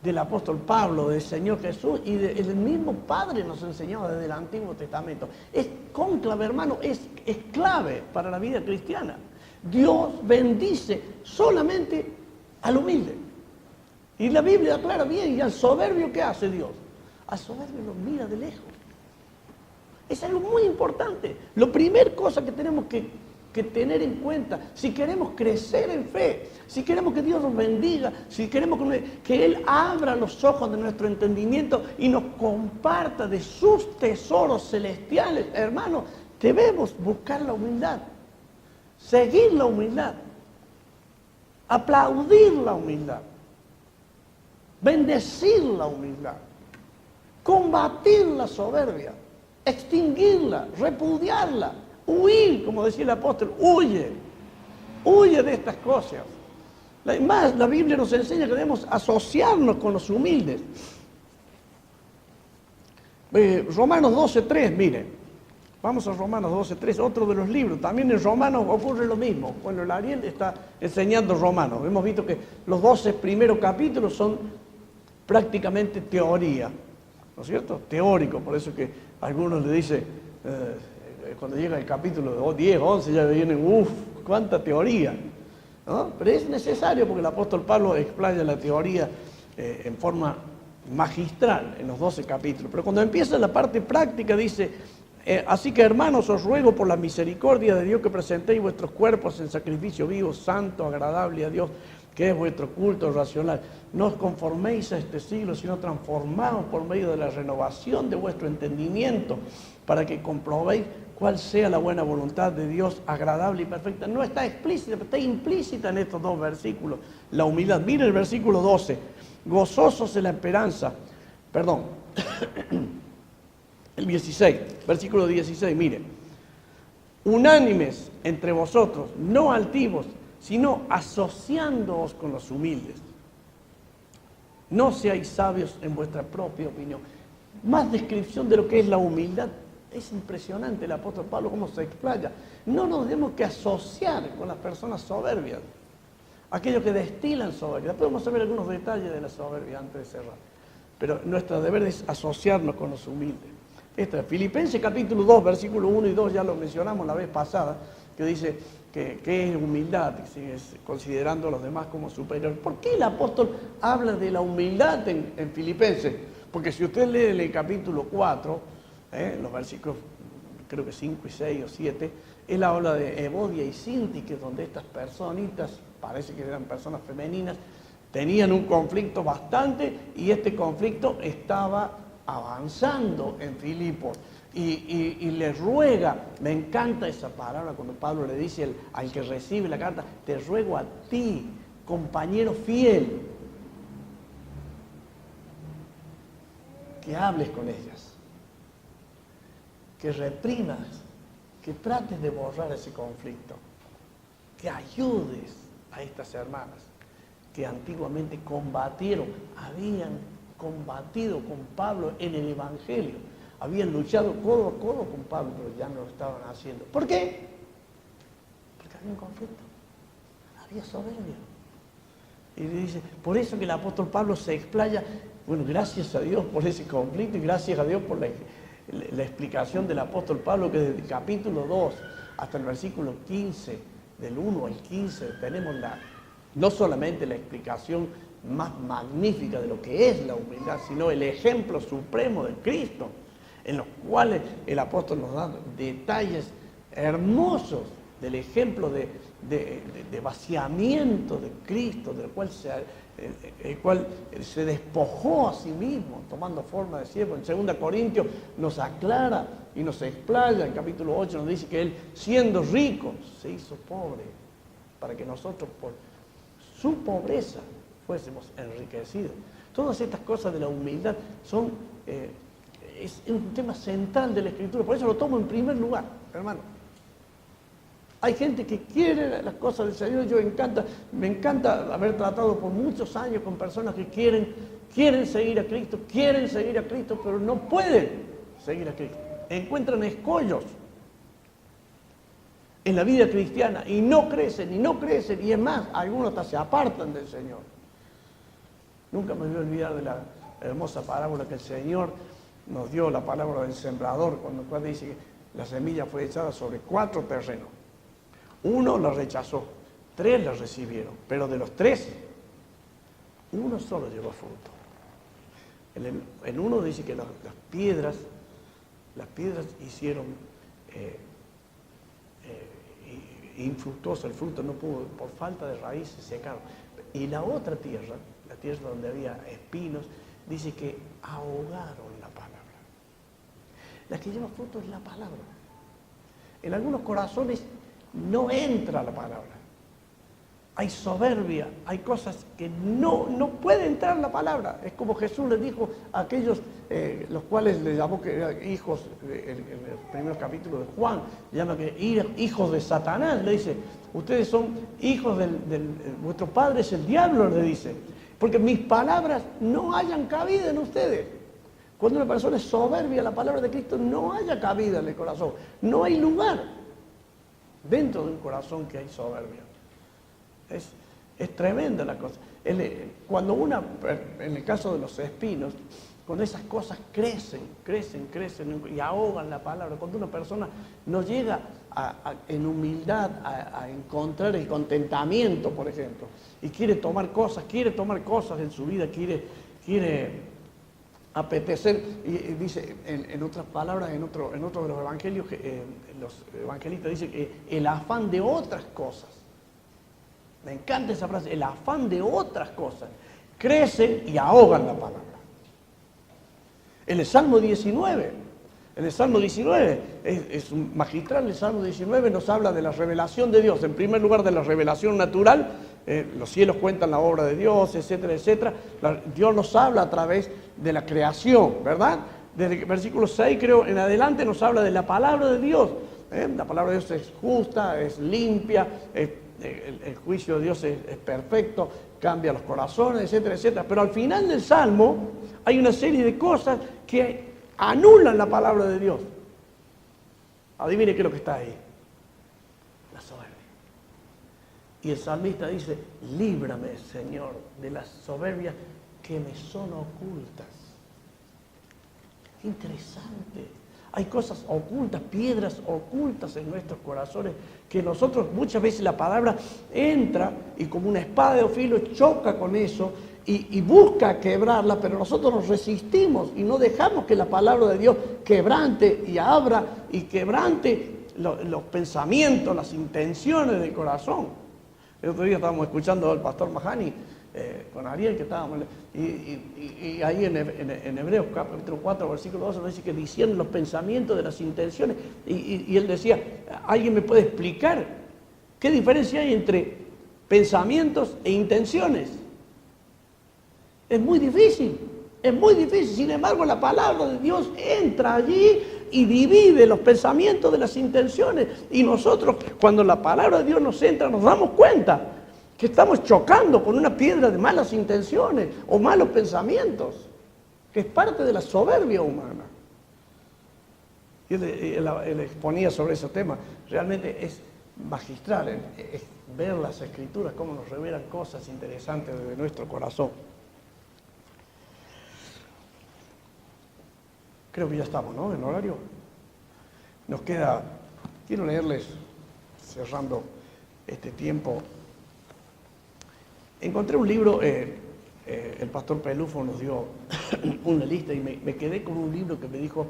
del apóstol Pablo, del Señor Jesús y del mismo Padre nos enseñaba desde el Antiguo Testamento. Es cónclave, hermano, es clave para la vida cristiana. Dios bendice solamente al humilde. Y la Biblia aclara bien, y al soberbio, ¿qué hace Dios? Al soberbio lo mira de lejos. Es algo muy importante. La primera cosa que tenemos que tener en cuenta, si queremos crecer en fe, si queremos que Dios nos bendiga, si queremos que Él abra los ojos de nuestro entendimiento y nos comparta de sus tesoros celestiales, hermanos, debemos buscar la humildad, seguir la humildad, aplaudir la humildad, bendecir la humildad, combatir la soberbia, extinguirla, repudiarla, huir, como decía el apóstol, huye de estas cosas. Además, la Biblia nos enseña que debemos asociarnos con los humildes. Romanos 12:3, miren, vamos a Romanos 12:3, otro de los libros. También en Romanos ocurre lo mismo. Bueno, el Ariel está enseñando Romanos. Hemos visto que los 12 primeros capítulos son prácticamente teoría, ¿no es cierto? Teórico, por eso que algunos le dicen, cuando llega el capítulo 10, 11, ya vienen, cuánta teoría, ¿no? Pero es necesario porque el apóstol Pablo explaya la teoría en forma magistral en los 12 capítulos. Pero cuando empieza la parte práctica dice, así que hermanos, os ruego por la misericordia de Dios que presentéis vuestros cuerpos en sacrificio vivo, santo, agradable a Dios, que es vuestro culto racional. No os conforméis a este siglo, sino transformaos por medio de la renovación de vuestro entendimiento, para que comprobéis cuál sea la buena voluntad de Dios, agradable y perfecta. No está explícita, pero está implícita en estos dos versículos, la humildad. Mire el versículo 12, gozosos en la esperanza, perdón, el 16, versículo 16, mire, unánimes entre vosotros, no altivos, sino asociándoos con los humildes. No seáis sabios en vuestra propia opinión. Más descripción de lo que es la humildad. Es impresionante el apóstol Pablo cómo se explaya. No nos tenemos que asociar con las personas soberbias, aquellos que destilan soberbia. Podemos saber algunos detalles de la soberbia antes de cerrar, pero nuestro deber es asociarnos con los humildes. Filipenses capítulo 2, versículo 1 y 2, ya lo mencionamos la vez pasada, que dice que es humildad, considerando a los demás como superiores. ¿Por qué el apóstol habla de la humildad en Filipenses? Porque si usted lee el capítulo 4, los versículos creo que 5 y 6 o 7, él habla de Evodia y Síntique, donde estas personitas, parece que eran personas femeninas, tenían un conflicto bastante, y este conflicto estaba avanzando en Filipos, y le ruega, me encanta esa palabra cuando Pablo le dice al que recibe la carta, te ruego a ti, compañero fiel, que hables con ellas, que reprimas, que trates de borrar ese conflicto, que ayudes a estas hermanas que antiguamente habían combatido con Pablo en el Evangelio, habían luchado codo a codo con Pablo, pero ya no lo estaban haciendo. ¿Por qué? Porque había un conflicto, había soberbia. Y le dice, por eso que el apóstol Pablo se explaya, bueno, gracias a Dios por ese conflicto y gracias a Dios por la explicación del apóstol Pablo, que desde el capítulo 2 hasta el versículo 15, del 1 al 15, tenemos no solamente la explicación más magnífica de lo que es la humildad, sino el ejemplo supremo de Cristo, en los cuales el apóstol nos da detalles hermosos del ejemplo de vaciamiento de Cristo, del cual el cual se despojó a sí mismo, tomando forma de siervo. En 2 Corintios nos aclara y nos explaya, en capítulo 8 nos dice que Él, siendo rico, se hizo pobre, para que nosotros por su pobreza fuésemos enriquecidos. Todas estas cosas de la humildad es un tema central de la Escritura, por eso lo tomo en primer lugar, hermano. Hay gente que quiere las cosas del Señor. Me encanta haber tratado por muchos años con personas que quieren seguir a Cristo, pero no pueden seguir a Cristo. Encuentran escollos en la vida cristiana y no crecen, y es más, algunos hasta se apartan del Señor. Nunca me voy a olvidar de la hermosa parábola que el Señor nos dio, la parábola del sembrador, cuando dice que la semilla fue echada sobre 4 terrenos. 1 la rechazó, 3 la recibieron, pero de los 3, Uno solo llevó fruto. En uno dice que las piedras hicieron infructuoso el fruto, no pudo, por falta de raíces se secaron. Y la otra tierra, la tierra donde había espinos, dice que ahogaron la palabra. La que lleva fruto es la palabra. En algunos corazones no entra la palabra. Hay soberbia, hay cosas que no puede entrar la palabra. Es como Jesús les dijo a aquellos, los cuales le llamó que eran hijos, en el primer capítulo de Juan, llama que hijos de Satanás, le dice, ustedes son hijos vuestro padre es el diablo, le dice, porque mis palabras no hayan cabida en ustedes. Cuando una persona es soberbia, la palabra de Cristo no haya cabida en el corazón, no hay lugar dentro de un corazón que hay soberbia. Es tremenda la cosa. Cuando en el caso de los espinos, cuando esas cosas crecen y ahogan la palabra, cuando una persona no llega en humildad a encontrar el contentamiento, por ejemplo, y quiere tomar cosas en su vida, quiere apetecer, y dice, en otras palabras, en otro de los evangelios, los evangelistas dicen que el afán de otras cosas. Me encanta esa frase, el afán de otras cosas. Crecen y ahogan la palabra. En el Salmo 19, es un magistral, el Salmo 19 nos habla de la revelación de Dios. En primer lugar, de la revelación natural, los cielos cuentan la obra de Dios, etcétera, etcétera. Dios nos habla a través de la creación, ¿verdad? Desde el versículo 6, creo, en adelante nos habla de la palabra de Dios. La palabra de Dios es justa, es limpia, el juicio de Dios es perfecto, cambia los corazones, etcétera, etcétera. Pero al final del Salmo hay una serie de cosas que anulan la palabra de Dios. Adivine qué es lo que está ahí. La soberbia. Y el salmista dice, líbrame, Señor, de las soberbias que me son ocultas. Qué interesante. Hay cosas ocultas, piedras ocultas en nuestros corazones que nosotros muchas veces la palabra entra y como una espada de filo choca con eso y busca quebrarla, pero nosotros nos resistimos y no dejamos que la palabra de Dios quebrante y abra y quebrante los pensamientos, las intenciones del corazón. El otro día estábamos escuchando al pastor Mahani con Ariel, que estábamos, y ahí en Hebreos capítulo 4, versículo 12, nos dice que disciernen los pensamientos de las intenciones, y él decía, ¿alguien me puede explicar qué diferencia hay entre pensamientos e intenciones? Es muy difícil, sin embargo la palabra de Dios entra allí y divide los pensamientos de las intenciones, y nosotros cuando la palabra de Dios nos entra nos damos cuenta que estamos chocando con una piedra de malas intenciones o malos pensamientos, que es parte de la soberbia humana. Y él exponía sobre ese tema. Realmente es magistral, es ver las Escrituras, cómo nos revelan cosas interesantes desde nuestro corazón. Creo que ya estamos, ¿no? En horario. Nos queda, quiero leerles, cerrando este tiempo. Encontré un libro, el pastor Pelufo nos dio una lista y me quedé con un libro que me dijo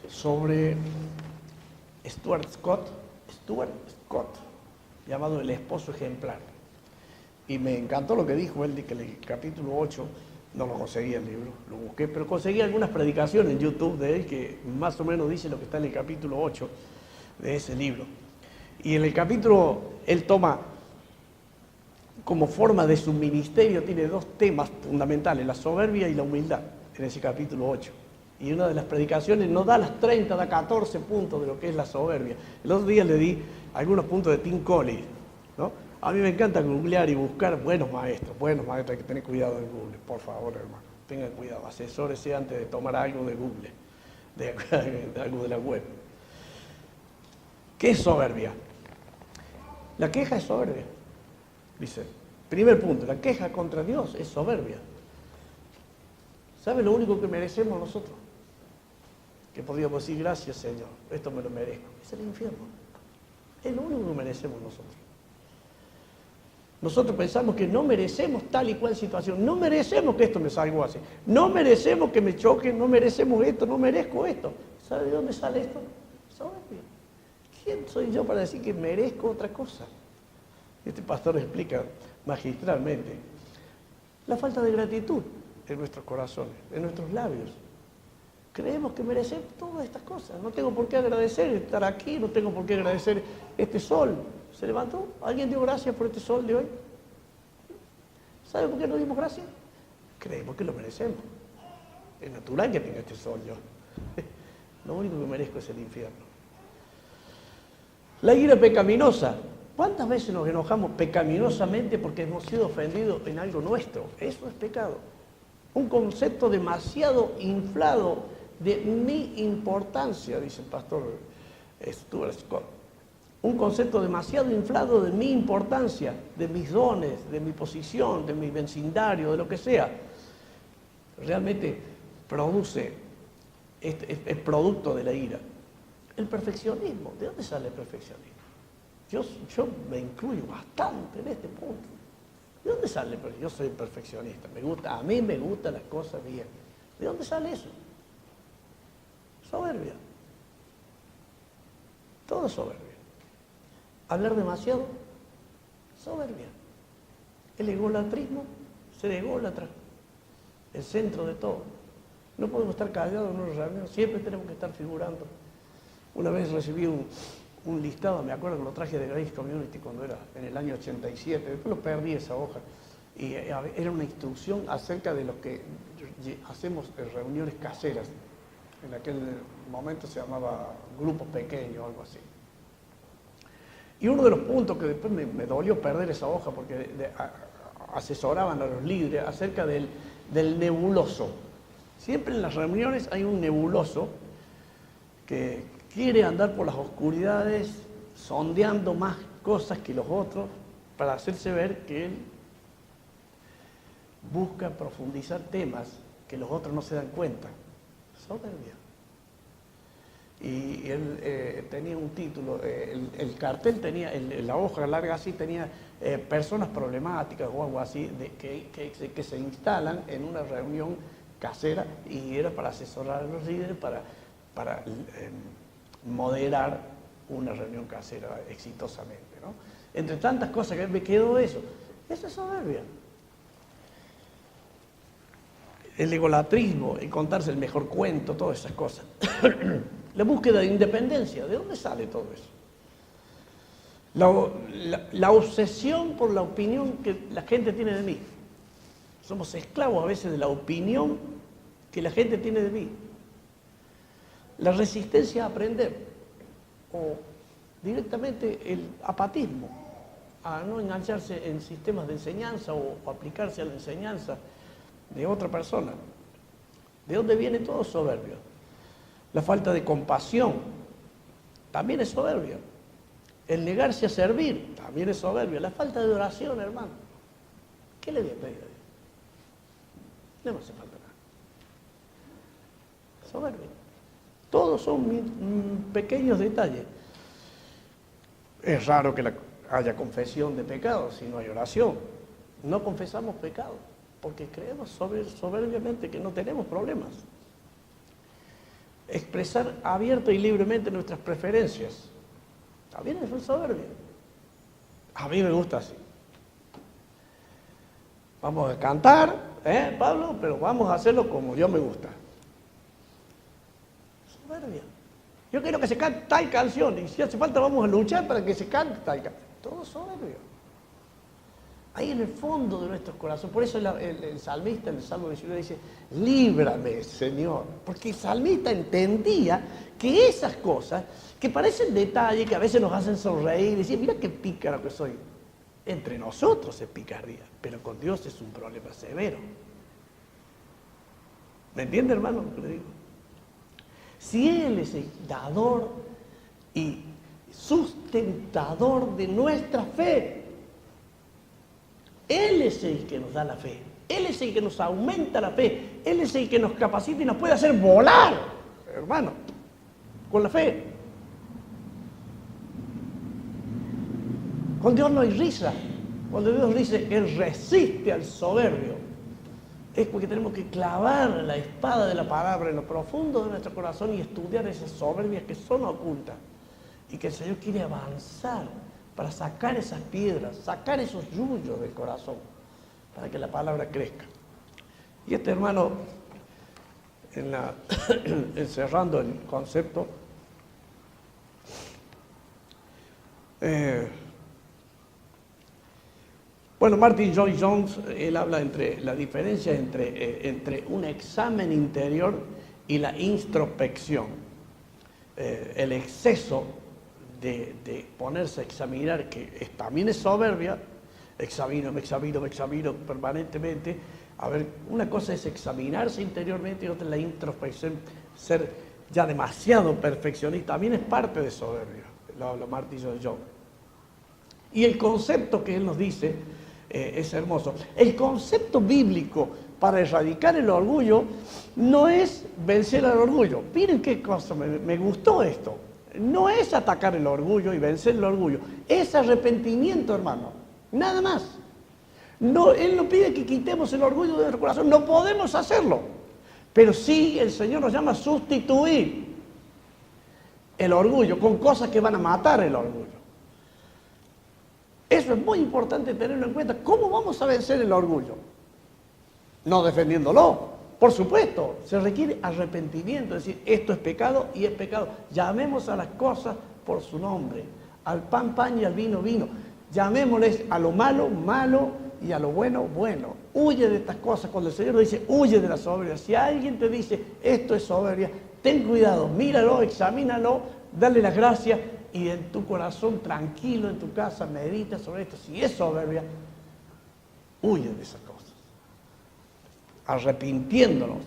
sobre Stuart Scott, llamado El esposo ejemplar. Y me encantó lo que dijo él, de que en el capítulo 8, no lo conseguí el libro, lo busqué, pero conseguí algunas predicaciones en YouTube de él que más o menos dice lo que está en el capítulo 8 de ese libro. Y en el capítulo, él toma como forma de su ministerio, tiene dos temas fundamentales, la soberbia y la humildad, en ese capítulo 8. Y una de las predicaciones no da las 30, da 14 puntos de lo que es la soberbia. El otro día le di algunos puntos de Tim Collins, ¿no? A mí me encanta googlear y buscar buenos maestros, hay que tener cuidado en Google, por favor, hermano, tengan cuidado, asesórese antes de tomar algo de Google, de algo de la web. ¿Qué es soberbia? La queja es soberbia. Dice, primer punto, la queja contra Dios es soberbia. ¿Sabe lo único que merecemos nosotros? Que podríamos decir, gracias Señor, esto me lo merezco. Es el infierno. Es lo único que merecemos nosotros. Nosotros pensamos que no merecemos tal y cual situación, no merecemos que esto me salga así, no merecemos que me choquen, no merecemos esto, no merezco esto. ¿Sabe de dónde sale esto? Soberbia. ¿Quién soy yo para decir que merezco otra cosa? Este pastor explica magistralmente la falta de gratitud en nuestros corazones, en nuestros labios. Creemos que merecemos todas estas cosas. No tengo por qué agradecer estar aquí, no tengo por qué agradecer este sol. ¿Se levantó? ¿Alguien dio gracias por este sol de hoy? ¿Sabe por qué no dimos gracias? Creemos que lo merecemos. Es natural que tenga este sol yo. Lo único que merezco es el infierno. La ira pecaminosa. ¿Cuántas veces nos enojamos pecaminosamente porque hemos sido ofendidos en algo nuestro? Eso es pecado. Un concepto demasiado inflado de mi importancia, dice el pastor Stuart Scott. Un concepto demasiado inflado de mi importancia, de mis dones, de mi posición, de mi vecindario, de lo que sea. Realmente produce, es producto de la ira. El perfeccionismo. ¿De dónde sale el perfeccionismo? Yo me incluyo bastante en este punto. ¿De dónde sale? Yo soy perfeccionista. A mí me gustan las cosas bien. ¿De dónde sale eso? Soberbia. Todo soberbia. Hablar demasiado, soberbia. El egolatrismo, ser ególatra. El centro de todo. No podemos estar callados en una reunión, siempre tenemos que estar figurando. Una vez recibí un listado, me acuerdo que lo traje de Grace Community cuando era en el año 87, después lo perdí esa hoja, y era una instrucción acerca de lo que hacemos en reuniones caseras. En aquel momento se llamaba grupos pequeños o algo así. Y uno de los puntos que después me dolió perder esa hoja porque asesoraban a los líderes acerca del nebuloso. Siempre en las reuniones hay un nebuloso que quiere andar por las oscuridades sondeando más cosas que los otros para hacerse ver que él busca profundizar temas que los otros no se dan cuenta. Soberbia. Y él tenía un título, el cartel tenía, la hoja larga así tenía personas problemáticas o algo así que se instalan en una reunión casera y era para asesorar a los líderes para moderar una reunión casera exitosamente, ¿no? Entre tantas cosas que me quedó eso. Eso es soberbia. El egolatrismo, el contarse el mejor cuento, todas esas cosas. La búsqueda de independencia, ¿de dónde sale todo eso? La obsesión por la opinión que la gente tiene de mí. Somos esclavos a veces de la opinión que la gente tiene de mí. La resistencia a aprender o directamente el apatismo, a no engancharse en sistemas de enseñanza o aplicarse a la enseñanza de otra persona. ¿De dónde viene todo? Soberbio. La falta de compasión también es soberbia. El negarse a servir también es soberbia. La falta de oración, hermano. ¿Qué le voy a pedir a Dios? No me hace falta nada. Soberbia. Todos son pequeños detalles. Es raro que haya confesión de pecados si no hay oración. No confesamos pecados porque creemos soberbiamente que no tenemos problemas. Expresar abierta y libremente nuestras preferencias. También es soberbia. A mí me gusta así. Vamos a cantar, Pablo, pero vamos a hacerlo como yo me gusta. Soberbia. Yo quiero que se cante tal canción y si hace falta vamos a luchar para que se cante tal canción. Todo soberbio. Ahí en el fondo de nuestros corazones. Por eso el salmista en el Salmo 19 dice, líbrame, Señor. Porque el salmista entendía que esas cosas, que parecen detalles, que a veces nos hacen sonreír y decir, mira qué pícaro que soy. Entre nosotros es picardía, pero con Dios es un problema severo. ¿Me entiende, hermano, lo que le digo? Si Él es el dador y sustentador de nuestra fe, Él es el que nos da la fe. Él es el que nos aumenta la fe. Él es el que nos capacita y nos puede hacer volar, hermano, con la fe. Con Dios no hay risa. Cuando Dios dice, Él resiste al soberbio, es porque tenemos que clavar la espada de la palabra en lo profundo de nuestro corazón y estudiar esas soberbias que son ocultas. Y que el Señor quiere avanzar para sacar esas piedras, sacar esos yuyos del corazón, para que la palabra crezca. Y este hermano, encerrando el concepto, bueno, Martin Lloyd-Jones, él habla entre la diferencia entre un examen interior y la introspección. El exceso de ponerse a examinar, que también es soberbia, examino permanentemente. A ver, una cosa es examinarse interiormente y otra es la introspección, ser ya demasiado perfeccionista, también es parte de soberbia, lo habla Martin Lloyd-Jones. Y el concepto que él nos dice es hermoso. El concepto bíblico para erradicar el orgullo no es vencer al orgullo. Miren qué cosa, me gustó esto. No es atacar el orgullo y vencer el orgullo, es arrepentimiento, hermano, nada más. No, Él no pide que quitemos el orgullo de nuestro corazón, no podemos hacerlo, pero sí el Señor nos llama a sustituir el orgullo con cosas que van a matar el orgullo. Eso es muy importante tenerlo en cuenta. ¿Cómo vamos a vencer el orgullo? No defendiéndolo. Por supuesto, se requiere arrepentimiento, es decir, esto es pecado y es pecado. Llamemos a las cosas por su nombre, al pan, pan y al vino, vino. Llamémosles a lo malo, malo y a lo bueno, bueno. Huye de estas cosas. Cuando el Señor dice, huye de la soberbia. Si alguien te dice, esto es soberbia, ten cuidado, míralo, examínalo, dale las gracias y en tu corazón, tranquilo, en tu casa, medita sobre esto. Si es soberbia, huye de esas cosas. Arrepintiéndonos.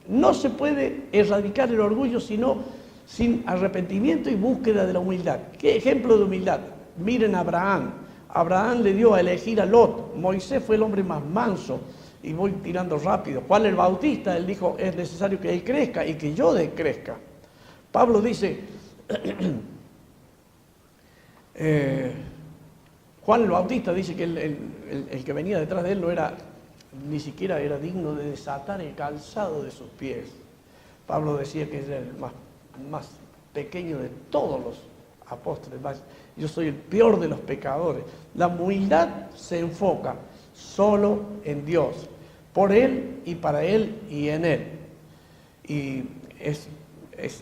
No se puede erradicar el orgullo sino sin arrepentimiento y búsqueda de la humildad. ¿Qué ejemplo de humildad? Miren a Abraham. Abraham le dio a elegir a Lot. Moisés fue el hombre más manso. Y voy tirando rápido. Juan el Bautista, él dijo, es necesario que él crezca y que yo decrezca. Pablo dice, Juan el Bautista dice que el que venía detrás de él no era, ni siquiera era digno de desatar el calzado de sus pies. Pablo decía que era el más pequeño de todos los apóstoles. Yo soy el peor de los pecadores. La humildad se enfoca solo en Dios, por Él y para Él y en Él. Y es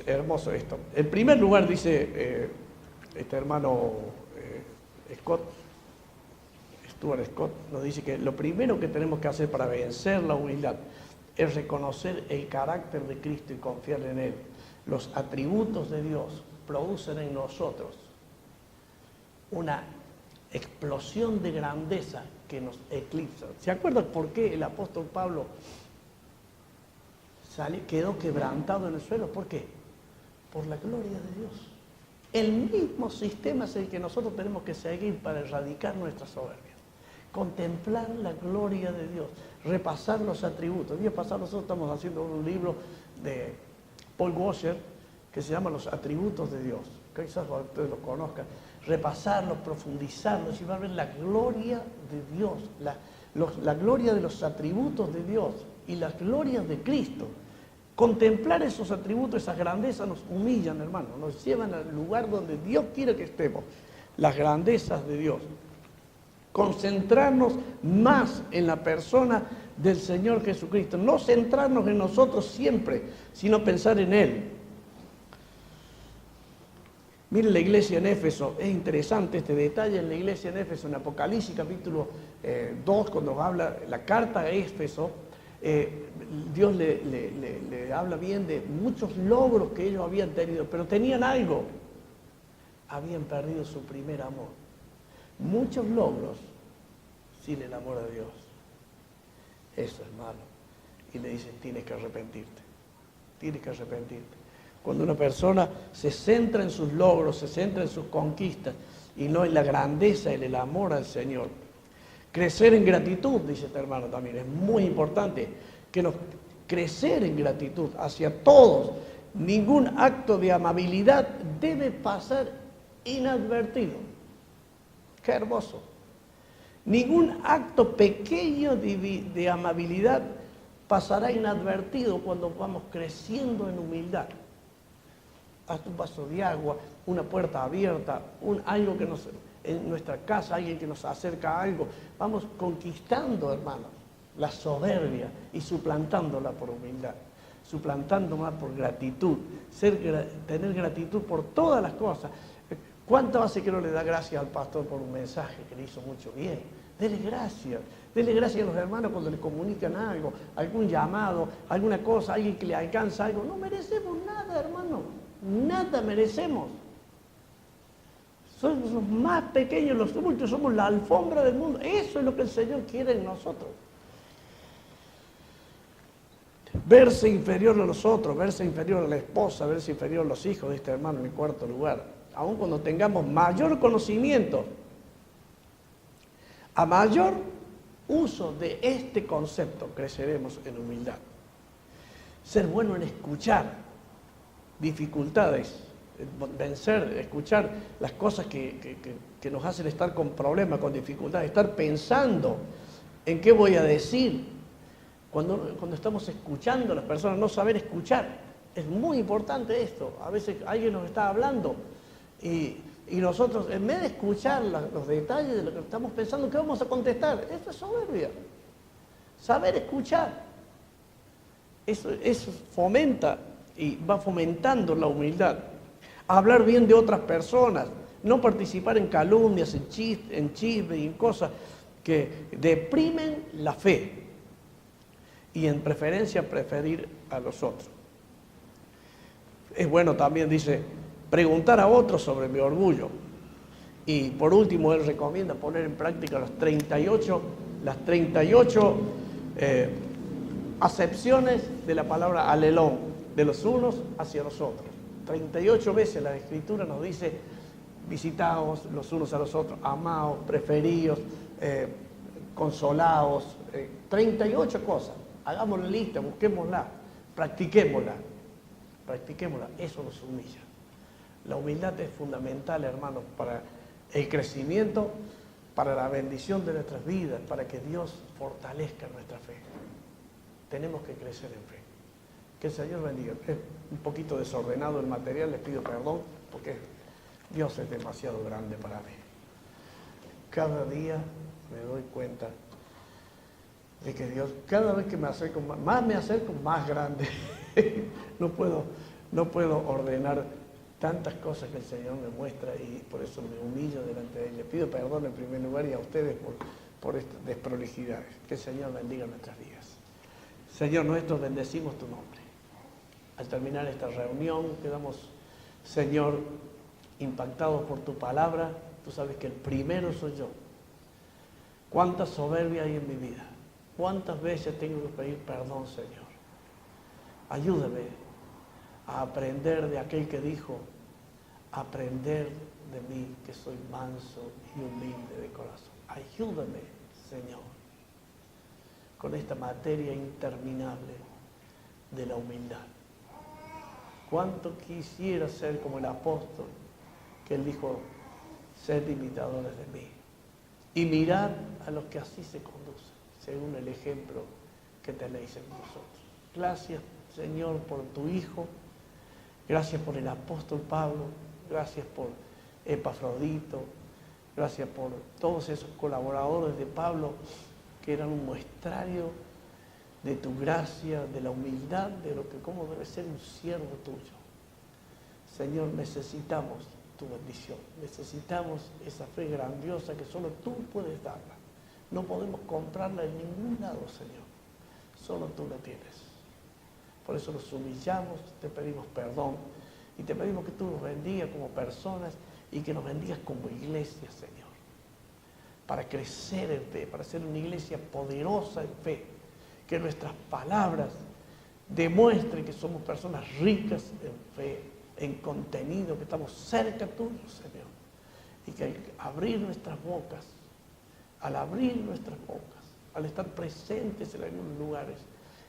hermoso esto. En primer lugar dice este hermano Stuart Scott, nos dice que lo primero que tenemos que hacer para vencer la humildad es reconocer el carácter de Cristo y confiar en Él. Los atributos de Dios producen en nosotros una explosión de grandeza que nos eclipsa. ¿Se acuerdan por qué el apóstol Pablo quedó quebrantado en el suelo? ¿Por qué? Por la gloria de Dios. El mismo sistema es el que nosotros tenemos que seguir para erradicar nuestra soberbia. Contemplar la gloria de Dios, repasar los atributos. El día pasado nosotros estamos haciendo un libro de Paul Washer que se llama Los atributos de Dios. Quizás ustedes lo conozcan. Repasarlos, profundizarlos y van a ver la gloria de Dios, la gloria de los atributos de Dios y las glorias de Cristo. Contemplar esos atributos, esas grandezas nos humillan, hermano, nos llevan al lugar donde Dios quiere que estemos, las grandezas de Dios. Concentrarnos más en la persona del Señor Jesucristo, no centrarnos en nosotros siempre, sino pensar en Él. Miren la iglesia en Éfeso, es interesante este detalle en la iglesia en Éfeso, en Apocalipsis capítulo 2, cuando habla la carta a Éfeso, Dios le habla bien de muchos logros que ellos habían tenido, pero tenían algo, habían perdido su primer amor. Muchos logros sin el amor a Dios. Eso es malo. Y le dicen, tienes que arrepentirte. Tienes que arrepentirte. Cuando una persona se centra en sus logros, se centra en sus conquistas y no en la grandeza, en el amor al Señor. Crecer en gratitud, dice este hermano también, es muy importante crecer en gratitud hacia todos. Ningún acto de amabilidad debe pasar inadvertido. Qué hermoso. Ningún acto pequeño de amabilidad pasará inadvertido cuando vamos creciendo en humildad. Hasta un vaso de agua, una puerta abierta, algo que en nuestra casa, alguien que nos acerca a algo. Vamos conquistando, hermanos, la soberbia y suplantándola por humildad, suplantándola por gratitud, tener gratitud por todas las cosas. ¿Cuántas veces que no le da gracias al pastor por un mensaje que le hizo mucho bien? Dele gracias a los hermanos cuando le comunican algo, algún llamado, alguna cosa, alguien que le alcanza algo. No merecemos nada, hermano, nada merecemos. Somos los más pequeños, los tumultos, somos la alfombra del mundo. Eso es lo que el Señor quiere en nosotros. Verse inferior a los otros, verse inferior a la esposa, verse inferior a los hijos de este hermano en el cuarto lugar. Aun cuando tengamos mayor conocimiento, a mayor uso de este concepto, creceremos en humildad. Ser bueno en escuchar dificultades, vencer, escuchar las cosas que nos hacen estar con problemas, con dificultades, estar pensando en qué voy a decir. Cuando estamos escuchando a las personas, no saber escuchar. Es muy importante esto. A veces alguien nos está hablando y nosotros, en vez de escuchar los detalles de lo que estamos pensando, ¿qué vamos a contestar? Eso es soberbia. Saber escuchar. Eso fomenta y va fomentando la humildad. Hablar bien de otras personas. No participar en calumnias, en chismes y en cosas que deprimen la fe. Y en preferencia preferir a los otros. Es bueno también, dice, preguntar a otros sobre mi orgullo. Y por último, él recomienda poner en práctica las 38 acepciones de la palabra alelón, de los unos hacia los otros. 38 veces la Escritura nos dice, visitaos los unos a los otros, amaos, preferíos, consolaos, 38 cosas. Hagamos la lista, busquémosla, practiquémosla. Eso nos humilla. La humildad es fundamental, hermanos, para el crecimiento, para la bendición de nuestras vidas, para que Dios fortalezca nuestra fe. Tenemos que crecer en fe. Que el Señor bendiga. Es un poquito desordenado el material, les pido perdón, porque Dios es demasiado grande para mí. Cada día me doy cuenta de que Dios, cada vez que me acerco, más grande. No puedo ordenar tantas cosas que el Señor me muestra y por eso me humillo delante de Él. Le pido perdón en primer lugar y a ustedes por estas desprolijidades. Que el Señor bendiga nuestras vidas. Señor nuestro, bendecimos tu nombre. Al terminar esta reunión, quedamos, Señor, impactados por tu palabra. Tú sabes que el primero soy yo. Cuánta soberbia hay en mi vida. Cuántas veces tengo que pedir perdón, Señor. Ayúdame a aprender de aquel que dijo, aprender de mí que soy manso y humilde de corazón. Ayúdame, Señor, con esta materia interminable de la humildad. Cuánto quisiera ser como el apóstol, que él dijo, sed imitadores de mí y mirad a los que así se conducen, según el ejemplo que tenéis en vosotros. Gracias, Señor, por tu Hijo. Gracias por el apóstol Pablo. Gracias por Epafrodito. Gracias por todos esos colaboradores de Pablo que eran un muestrario de tu gracia, de la humildad, de lo que cómo debe ser un siervo tuyo. Señor, necesitamos tu bendición. Necesitamos esa fe grandiosa que solo tú puedes darla. No podemos comprarla en ningún lado, Señor. Solo tú la tienes. Por eso nos humillamos, te pedimos perdón y te pedimos que tú nos bendigas como personas y que nos bendigas como iglesia, Señor. Para crecer en fe, para ser una iglesia poderosa en fe. Que nuestras palabras demuestren que somos personas ricas en fe, en contenido, que estamos cerca tuyo, Señor. Y que al abrir nuestras bocas, al estar presentes en algunos lugares,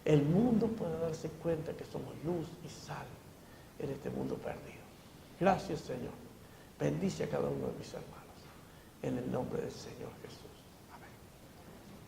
el mundo puede darse cuenta que somos luz y sal en este mundo perdido. Gracias, Señor. Bendice a cada uno de mis hermanos. En el nombre del Señor Jesús.